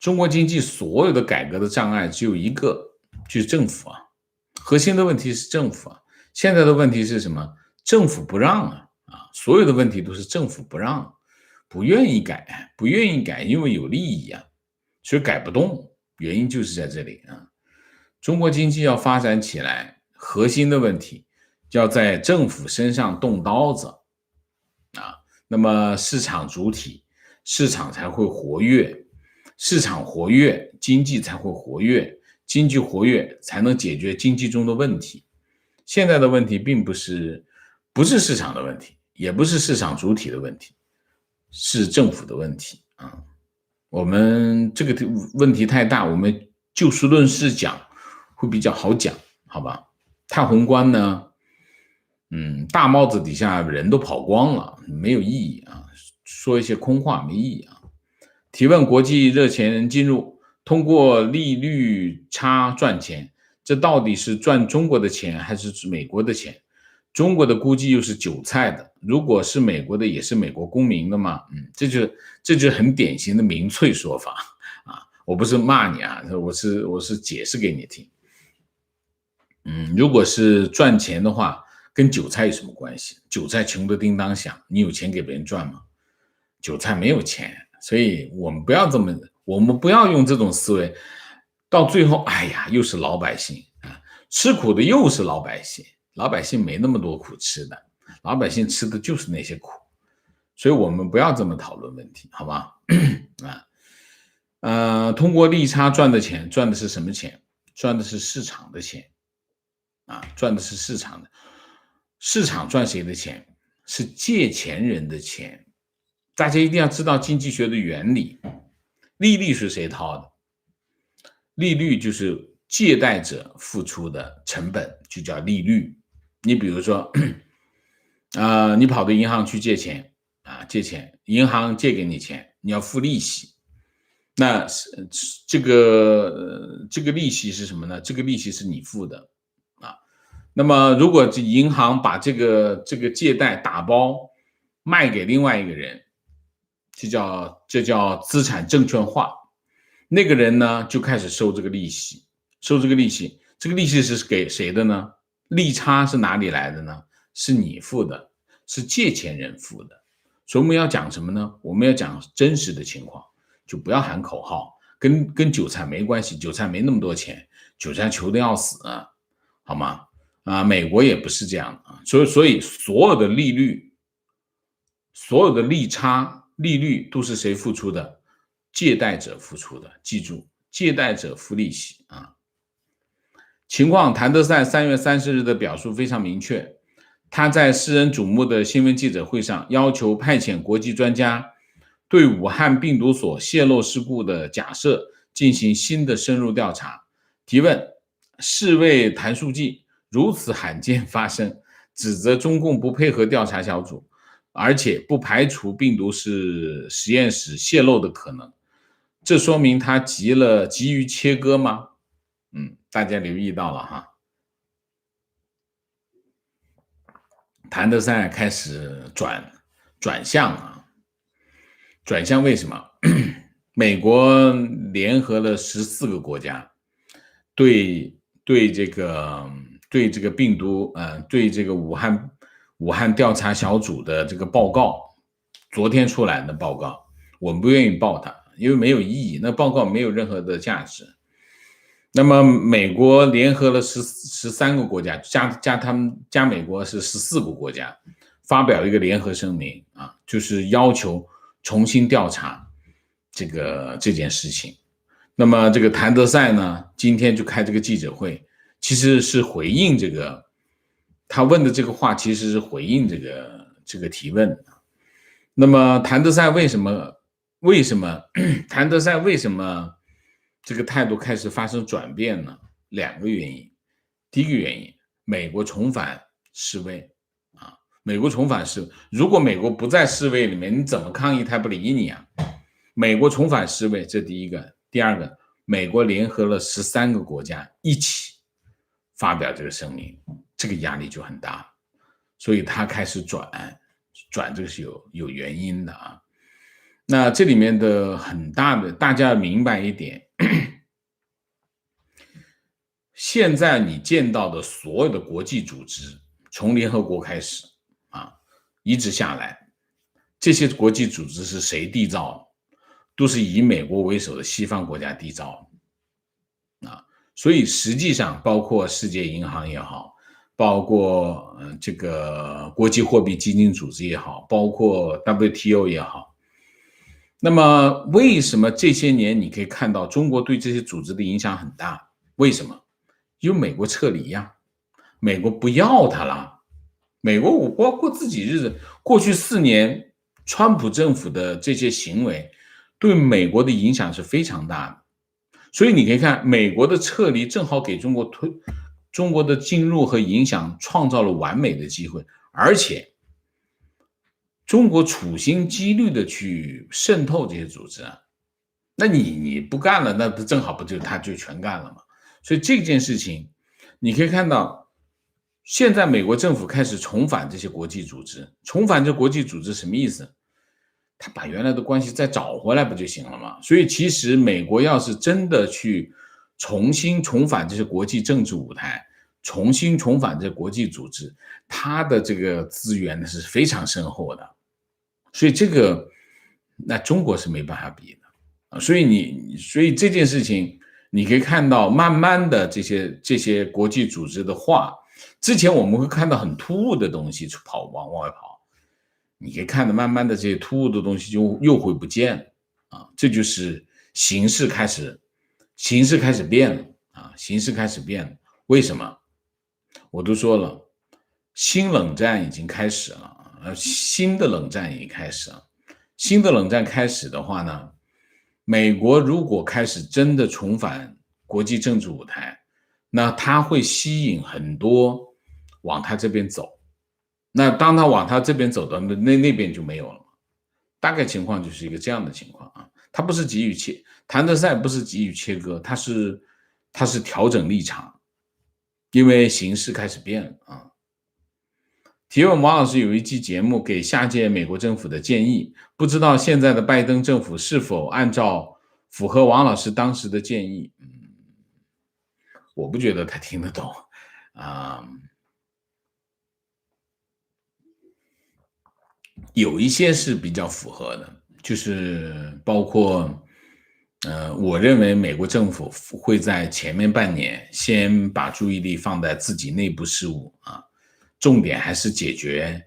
中国经济所有的改革的障碍只有一个，就是政府啊，核心的问题是政府啊。现在的问题是什么？政府不让所有的问题都是政府不让，不愿意改，不愿意改，因为有利益啊，所以改不动，原因就是在这里啊。中国经济要发展起来，核心的问题要在政府身上动刀子啊，那么市场主体，市场才会活跃，市场活跃，经济才会活跃，经济活跃才能解决经济中的问题。现在的问题并不是市场的问题，也不是市场主体的问题，是政府的问题啊。我们这个问题太大，我们就事论事讲会比较好讲，好吧？太宏观呢，大帽子底下人都跑光了，没有意义啊，说一些空话没意义啊。提问：国际热钱进入，通过利率差赚钱，这到底是赚中国的钱还是美国的钱？中国的估计又是韭菜的，如果是美国的，也是美国公民的嘛？这就是很典型的民粹说法啊！我不是骂你啊，我是解释给你听。如果是赚钱的话，跟韭菜有什么关系？韭菜穷得叮当响，你有钱给别人赚吗？韭菜没有钱，所以我们不要用这种思维，到最后，哎呀，又是老百姓啊，吃苦的又是老百姓。老百姓没那么多苦吃的，老百姓吃的就是那些苦，所以我们不要这么讨论问题，好吧？通过利差赚的钱，赚的是什么钱？赚的是市场的钱赚的是市场的。市场赚谁的钱？是借钱人的钱。大家一定要知道经济学的原理，利率是谁掏的？利率就是借贷者付出的成本，就叫利率。你比如说你跑到银行去借钱借钱，银行借给你钱，你要付利息。那这个利息是什么呢？这个利息是你付的那么如果这银行把这个借贷打包卖给另外一个人，这叫资产证券化。那个人呢就开始收这个利息，这个利息是给谁的呢？利差是哪里来的呢？是你付的，是借钱人付的。所以我们要讲什么呢？我们要讲真实的情况，就不要喊口号，跟韭菜没关系，韭菜没那么多钱，韭菜穷得要死好吗？美国也不是这样所以所有的利率，所有的利差利率都是谁付出的？借贷者付出的。记住，借贷者付利息情况，谭德赛3月30日的表述非常明确，他在世人瞩目的新闻记者会上要求派遣国际专家对武汉病毒所泄露事故的假设进行新的深入调查。提问：世卫谭书记如此罕见发生，指责中共不配合调查小组，而且不排除病毒是实验室泄露的可能，这说明他急于切割吗？大家留意到了哈，谭德赛开始转向转向为什么？美国联合了14个国家，对这个病毒对这个武汉调查小组的这个报告，昨天出来的报告，我们不愿意报它，因为没有意义，那报告没有任何的价值。那么美国联合了13个国家，加美国是14个国家，发表一个联合声明就是要求重新调查这件事情。那么这个谭德赛呢，今天就开这个记者会，其实是回应这个他问的这个话，其实是回应这个提问。那么谭德赛为什么谭德赛为什么这个态度开始发生转变呢？2个原因。第一个原因，美国重返世卫美国重返世卫，如果美国不在世卫里面，你怎么抗议他不理你美国重返世卫，这第一个。第二个，美国联合了13个国家一起发表这个声明，这个压力就很大，所以他开始转，这个是有原因的那这里面的很大的，大家要明白一点，现在你见到的所有的国际组织，从联合国开始啊，一直下来，这些国际组织是谁缔造的？都是以美国为首的西方国家缔造的啊。所以实际上，包括世界银行也好，包括这个国际货币基金组织也好，包括 WTO 也好，那么为什么这些年你可以看到中国对这些组织的影响很大？为什么？因为美国撤离呀，美国不要它了。美国我过自己日子，过去4年，川普政府的这些行为对美国的影响是非常大的。所以你可以看，美国的撤离正好给中国的进入和影响创造了完美的机会，而且中国处心积虑的去渗透这些组织啊，那你不干了，那不正好他就全干了吗？所以这件事情你可以看到，现在美国政府开始重返这些国际组织，重返这国际组织什么意思？他把原来的关系再找回来不就行了吗？所以其实美国要是真的去重新重返这些国际政治舞台，重新重返这国际组织，它的这个资源是非常深厚的。所以这个那中国是没办法比的。所以这件事情你可以看到，慢慢的这些国际组织的话，之前我们会看到很突兀的东西往外跑，你可以看到慢慢的这些突兀的东西就又会不见啊，这就是形势开始变了啊，形势开始变了。为什么？我都说了，新冷战已经开始了，新的冷战已经开始了。新的冷战开始的话呢，美国如果开始真的重返国际政治舞台，那它会吸引很多往它这边走。那当他往他这边走的那边就没有了，大概情况就是一个这样的情况啊。他不是急于谭德赛不是急于切割，他是调整立场，因为形势开始变了啊。提问王老师有一期节目给下届美国政府的建议，不知道现在的拜登政府是否按照符合王老师当时的建议？我不觉得他听得懂啊。有一些是比较符合的，就是包括我认为美国政府会在前面半年先把注意力放在自己内部事务啊，重点还是解决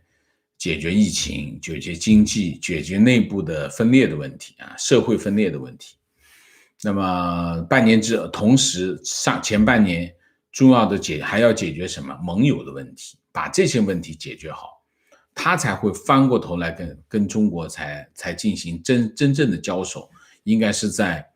疫情，解决经济，解决内部的分裂的问题啊，社会分裂的问题。那么同时前半年重要的还要解决什么？盟友的问题，把这些问题解决好，他才会翻过头来跟中国才进行真正的交手，应该是在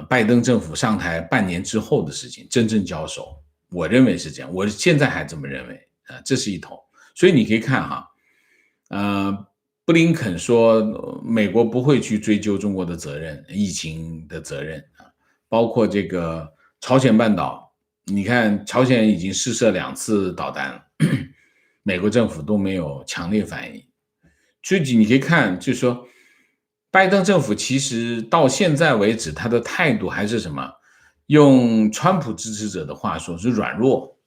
拜登政府上台半年之后的事情，真正交手，我认为是这样，我现在还这么认为这是一头。所以你可以看哈，布林肯说美国不会去追究中国的责任，疫情的责任啊，包括这个朝鲜半岛，你看朝鲜已经试射2次导弹了，美国政府都没有强烈反应。所以你可以看，就是说拜登政府其实到现在为止，他的态度还是什么？用川普支持者的话说是软弱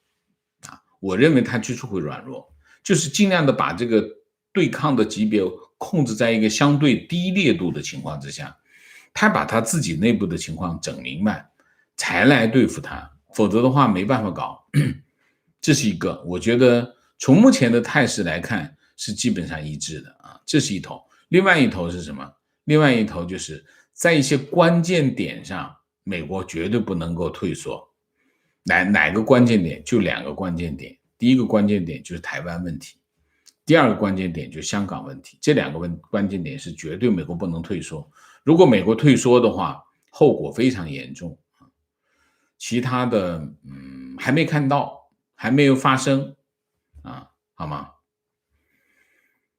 啊，我认为他就是会软弱，就是尽量的把这个对抗的级别控制在一个相对低烈度的情况之下，他把他自己内部的情况整明白，才来对付他，否则的话没办法搞。这是一个，我觉得从目前的态势来看是基本上一致的啊，这是一头。另外一头是什么？另外一头就是在一些关键点上，美国绝对不能够退缩。哪个关键点？就2个关键点。第一个关键点就是台湾问题，第二个关键点就是香港问题。这2个关键点是绝对美国不能退缩。如果美国退缩的话，后果非常严重。其他的还没看到，还没有发生啊，好吗？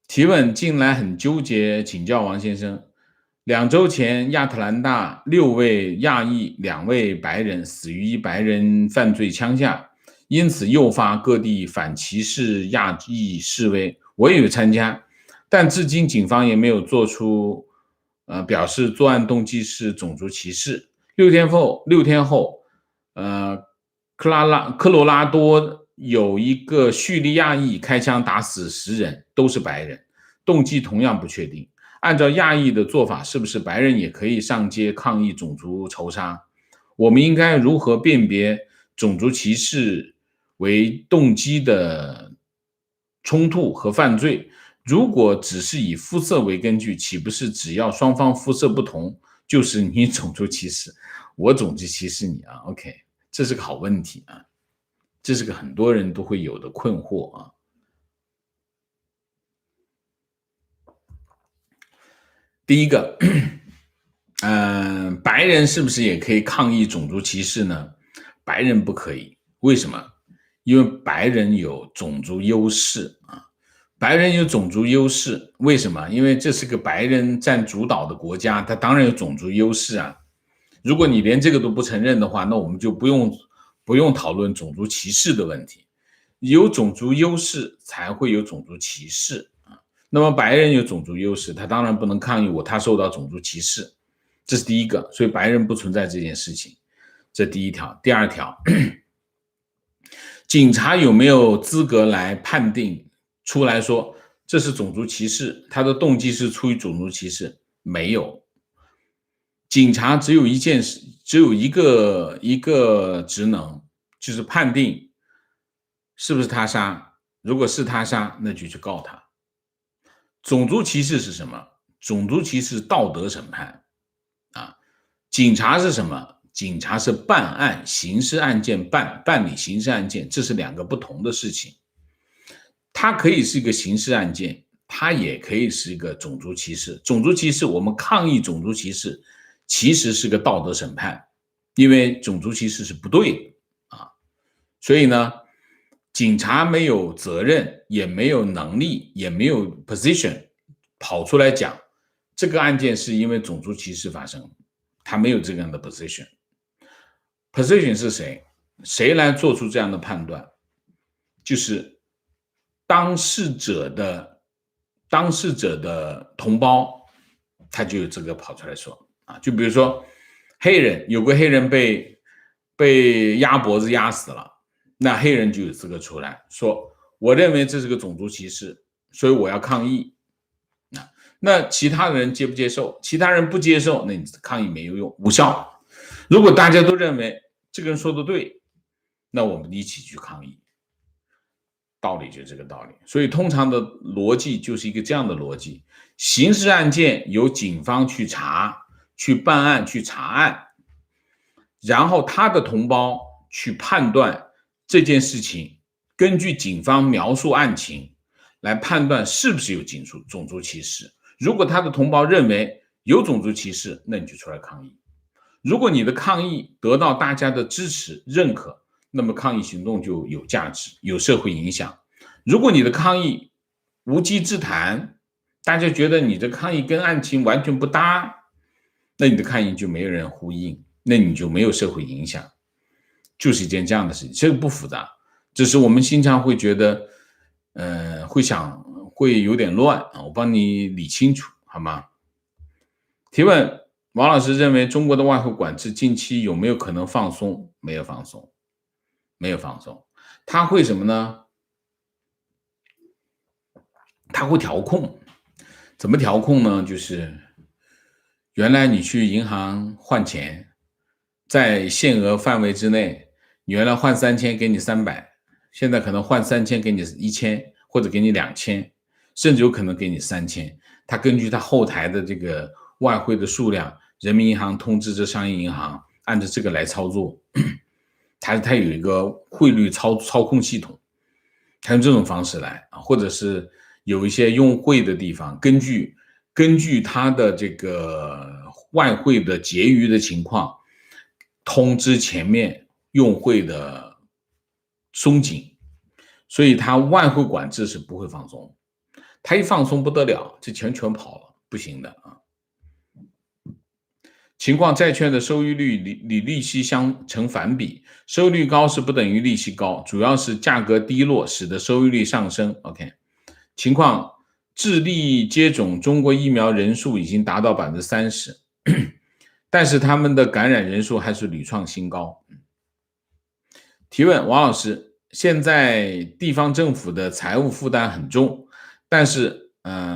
提问：近来很纠结，请教王先生。2周前，亚特兰大6位亚裔、2位白人死于一白人犯罪枪下，因此诱发各地反歧视亚裔示威。我也有参加，但至今警方也没有做出表示作案动机是种族歧视。6天后，科罗拉多有一个叙利亚裔开枪打死10人，都是白人，动机同样不确定。按照亚裔的做法，是不是白人也可以上街抗议种族仇杀？我们应该如何辨别种族歧视为动机的冲突和犯罪？如果只是以肤色为根据，岂不是只要双方肤色不同，就是你种族歧视，我种族歧视你啊 ？OK， 这是个好问题啊，这是个很多人都会有的困惑啊。第一个，白人是不是也可以抗议种族歧视呢？白人不可以，为什么？因为白人有种族优势啊。白人有种族优势，为什么？因为这是个白人占主导的国家，他当然有种族优势啊。如果你连这个都不承认的话，那我们就不用讨论种族歧视的问题。有种族优势才会有种族歧视啊。那么白人有种族优势，他当然不能抗议他受到种族歧视，这是第一个，所以白人不存在这件事情，这第一条。第二条，警察有没有资格来判定出来说这是种族歧视，他的动机是出于种族歧视？没有。警察只有一个职能，就是判定是不是他杀，如果是他杀，那就去告他。种族歧视是什么？种族歧视道德审判啊。警察是什么？警察是办案，刑事案件办理刑事案件，这是两个不同的事情。它可以是一个刑事案件，它也可以是一个种族歧视。种族歧视，我们抗议种族歧视，其实是个道德审判，因为种族歧视是不对的啊。所以呢，警察没有责任，也没有能力，也没有 position 跑出来讲这个案件是因为种族歧视发生，他没有这样的 position。position 是谁？谁来做出这样的判断？就是当事者的同胞，他就有资格跑出来说啊。就比如说有个黑人被压脖子压死了，那黑人就有资格出来说，我认为这是个种族歧视，所以我要抗议。那其他人接不接受？其他人不接受，那你抗议没有用，无效。如果大家都认为这个人说的对，那我们一起去抗议。道理就是这个道理。所以通常的逻辑就是一个这样的逻辑：刑事案件由警方去查、去办案、去查案，然后他的同胞去判断这件事情，根据警方描述案情来判断是不是有种族歧视。如果他的同胞认为有种族歧视，那你就出来抗议。如果你的抗议得到大家的支持认可，那么抗议行动就有价值，有社会影响。如果你的抗议无稽之谈，大家觉得你的抗议跟案情完全不搭，那你的抗议就没有人呼应，那你就没有社会影响，就是一件这样的事情。这个不复杂，只是我们经常会觉得会有点乱啊，我帮你理清楚好吗？提问：王老师认为中国的外汇管制近期有没有可能放松？没有放松，没有放松。它会什么呢？它会调控。怎么调控呢？就是原来你去银行换钱，在限额范围之内，你原来换3000给你300，现在可能换3000给你1000，或者给你2000，甚至有可能给你3000。它根据它后台的这个外汇的数量，人民银行通知这商业银行按照这个来操作。它有一个汇率操控系统，它用这种方式来啊，或者是有一些用汇的地方，根据它的这个外汇的结余的情况，通知前面用汇的松紧，所以它外汇管制是不会放松。它一放松不得了，这钱全跑了，不行的啊。情况，债券的收益率与利息相成反比，收益率高是不等于利息高，主要是价格低落使得收益率上升。OK， 情况，智利接种中国疫苗人数已经达到30%，但是他们的感染人数还是屡创新高。提问：王老师，现在地方政府的财务负担很重，但是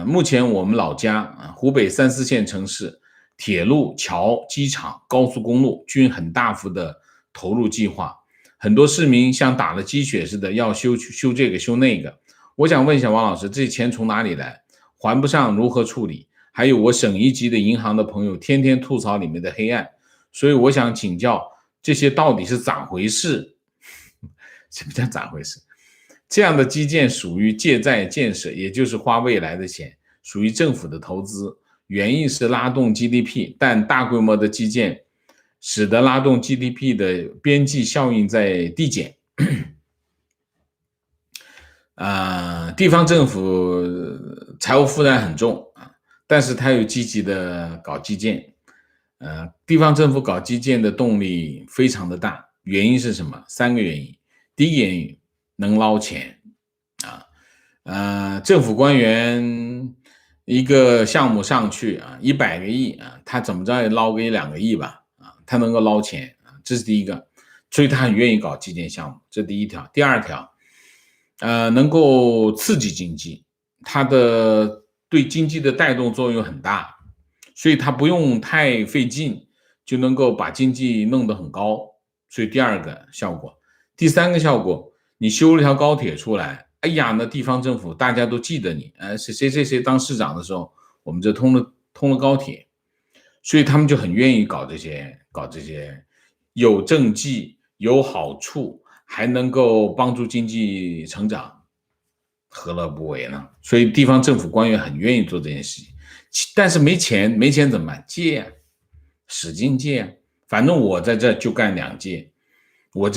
目前我们老家湖北3、4线城市铁路、桥、机场、高速公路均很大幅的投入计划，很多市民像打了鸡血似的要修这个修那个。我想问一下王老师，这些钱从哪里来？还不上如何处理？还有我省一级的银行的朋友天天吐槽里面的黑暗，所以我想请教这些到底是咋回事？什么叫咋回事？这样的基建属于借债建设，也就是花未来的钱，属于政府的投资，原意是拉动 GDP， 但大规模的基建使得拉动 GDP 的边际效应在递减。地方政府财务负担很重但是他有积极的搞基建。地方政府搞基建的动力非常的大，原因是什么？3个原因。第一个原因能捞钱政府官员一个项目上去100个亿他怎么着也捞个1-2个亿吧他能够捞钱这是第一个，所以他很愿意搞基建项目，这第一条。第二条能够刺激经济，它的对经济的带动作用很大，所以它不用太费劲就能够把经济弄得很高，所以第二个效果。第三个效果，你修了条高铁出来，哎呀，那地方政府大家都记得你，谁当市长的时候，我们这通了高铁，所以他们就很愿意搞这些有政绩、有好处，还能够帮助经济成长，何乐不为呢？所以地方政府官员很愿意做这件事情，但是没钱怎么办？借使劲借反正我在这就干2届，我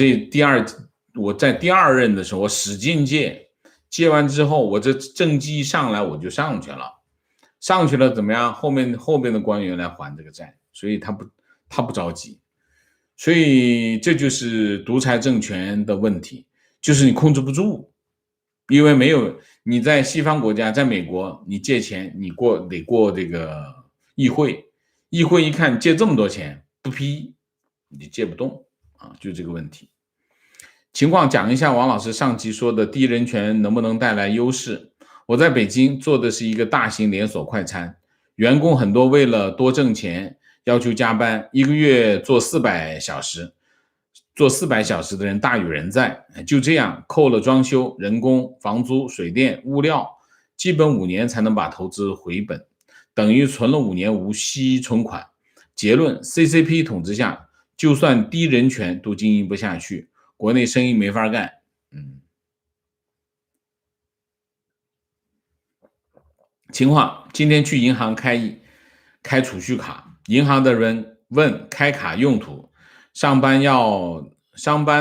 在第二任的时候我使劲借完之后，我这政绩上来我就上去了怎么样？后面的官员来还这个债，所以他不着急。所以这就是独裁政权的问题，就是你控制不住，因为没有你在西方国家，在美国你借钱你得过这个议会一看借这么多钱不批，你借不动就这个问题。情况讲一下王老师上期说的低人权能不能带来优势。我在北京做的是一个大型连锁快餐，员工很多为了多挣钱要求加班，一个月做400小时，做400小时的人大有人在，就这样扣了装修、人工、房租、水电、物料，基本5年才能把投资回本，等于存了5年无息存款。结论 CCP 统治下，就算低人权都经营不下去，国内生意没法干。情况，今天去银行开储蓄卡，银行的人问开卡用途，上班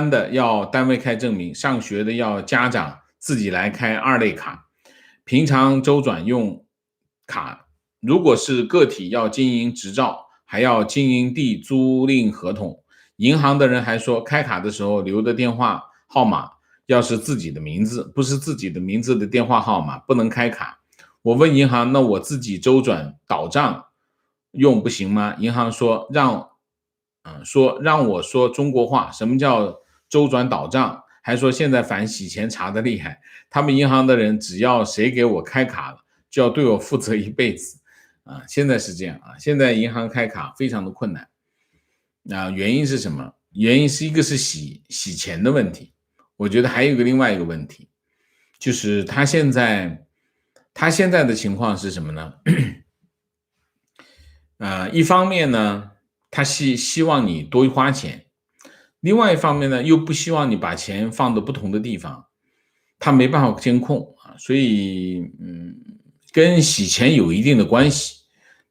的要单位开证明，上学的要家长自己来开2类卡，平常周转用卡，如果是个体要经营执照，还要经营地租赁合同。银行的人还说，开卡的时候留的电话号码要是自己的名字，不是自己的名字的电话号码不能开卡。我问银行，那我自己周转倒账用不行吗？银行说让我说中国话，什么叫周转倒账？还说现在反洗钱查的厉害，他们银行的人只要谁给我开卡了，就要对我负责一辈子现在是这样现在银行开卡非常的困难原因是什么？原因是一个是洗钱的问题，我觉得还有另外一个问题，就是他现在的情况是什么呢？一方面呢，他希望你多花钱，另外一方面呢，又不希望你把钱放到不同的地方，他没办法监控所以跟洗钱有一定的关系，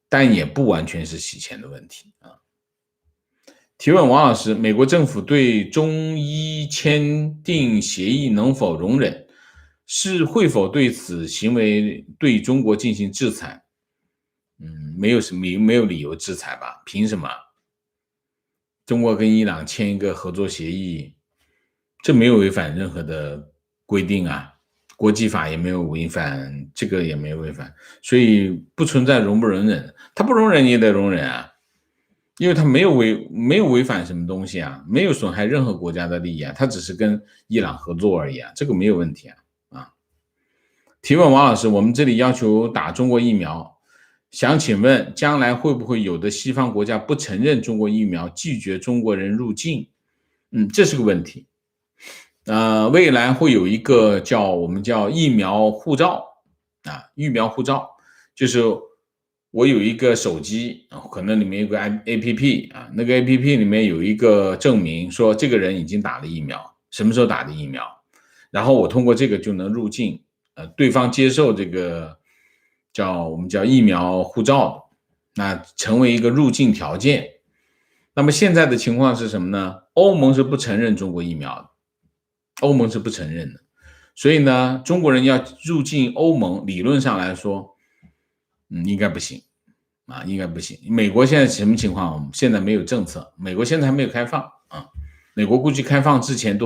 但也不完全是洗钱的问题提问王老师，美国政府对中医签订协议能否容忍？会否对此行为对中国进行制裁？没有理由制裁吧？凭什么？中国跟伊朗签一个合作协议，这没有违反任何的规定国际法也没有违反，这个也没有违反，所以不存在容不容忍，他不容忍也得容忍啊，因为他没有违反什么东西啊，没有损害任何国家的利益啊，他只是跟伊朗合作而已啊，这个没有问题啊。提问王老师，我们这里要求打中国疫苗，想请问将来会不会有的西方国家不承认中国疫苗，拒绝中国人入境？这是个问题。未来会有一个我们叫疫苗护照啊，疫苗护照就是我有一个手机，可能里面有个 APP 啊，那个 APP 里面有一个证明，说这个人已经打了疫苗，什么时候打的疫苗，然后我通过这个就能入境。对方接受这个我们叫疫苗护照，那成为一个入境条件。那么现在的情况是什么呢？欧盟是不承认中国疫苗的，欧盟是不承认的，所以呢，中国人要入境欧盟，理论上来说，应该不行啊，应该不行。美国现在什么情况？现在没有政策，美国现在还没有开放啊，美国估计开放之前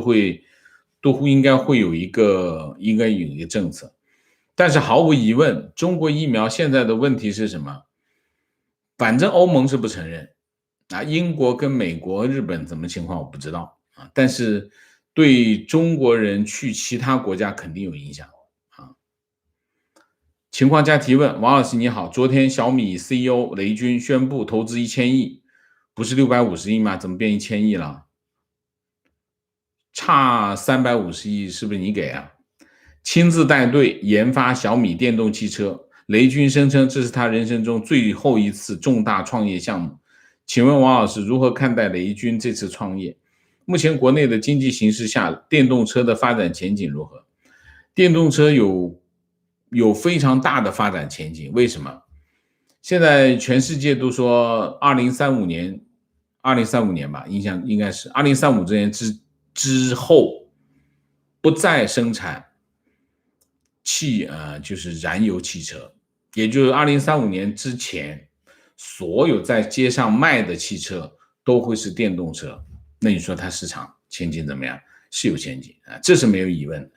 应该会有一个政策，但是毫无疑问，中国疫苗现在的问题是什么？反正欧盟是不承认啊，英国跟美国、日本怎么情况我不知道啊，但是对中国人去其他国家肯定有影响啊。情况加提问，王老师你好，昨天小米 CEO 雷军宣布投资1000亿，不是650亿吗？怎么变1000亿了？差350亿是不是你给啊？亲自带队研发小米电动汽车，雷军声称这是他人生中最后一次重大创业项目。请问王老师如何看待雷军这次创业？目前国内的经济形势下，电动车的发展前景如何？电动车有非常大的发展前景，为什么？现在全世界都说2035年吧，应该是2035年之后不再生产就是燃油汽车，也就是2035年之前，所有在街上卖的汽车都会是电动车。那你说它市场前景怎么样？是有前景啊，这是没有疑问的。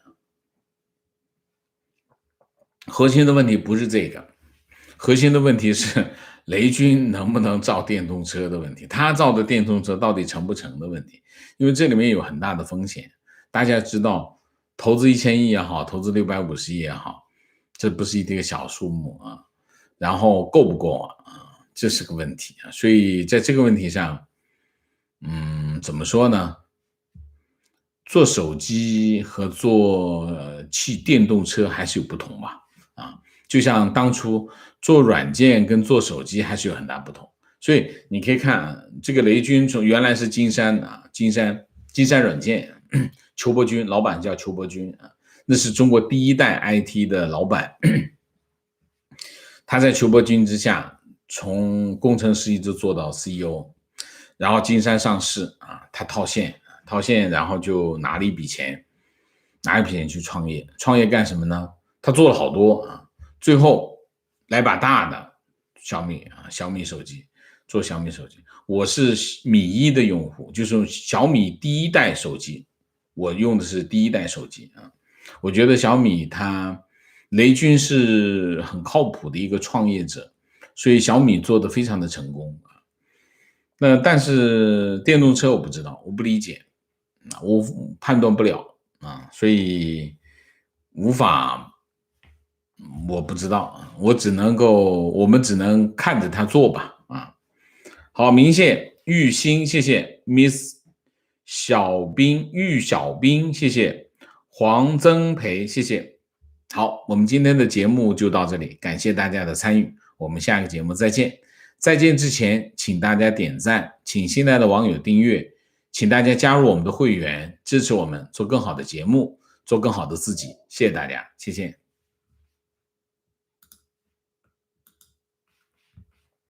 核心的问题不是这个，核心的问题是雷军能不能造电动车的问题，他造的电动车到底成不成的问题，因为这里面有很大的风险。大家知道，投资1000亿也好，投资650亿也好，这不是一个小数目啊。然后够不够啊？这是个问题啊。所以在这个问题上，怎么说呢？做手机和做电动车还是有不同吧？就像当初做软件跟做手机还是有很大不同。所以你可以看这个雷军从原来是金山软件，邱伯钧老板叫邱伯钧啊，那是中国第一代 IT 的老板。他在邱伯钧之下，从工程师一直做到 CEO， 然后金山上市啊，他套现，然后就拿了一笔钱去创业。创业干什么呢？他做了好多啊，最后来把大的小米手机，做小米手机。我是米一的用户，就是小米第一代手机，我用的是第一代手机啊。我觉得小米雷军是很靠谱的一个创业者，所以小米做的非常的成功。那但是电动车我不知道，我不理解，我判断不了啊，所以我不知道，我们只能看着他做吧啊。好，明谢玉兴，谢谢 Miss 玉小兵，谢谢黄增培，谢谢。好，我们今天的节目就到这里，感谢大家的参与，我们下个节目再见。再见之前，请大家点赞，请新来的网友订阅，请大家加入我们的会员，支持我们做更好的节目，做更好的自己。谢谢大家，谢谢。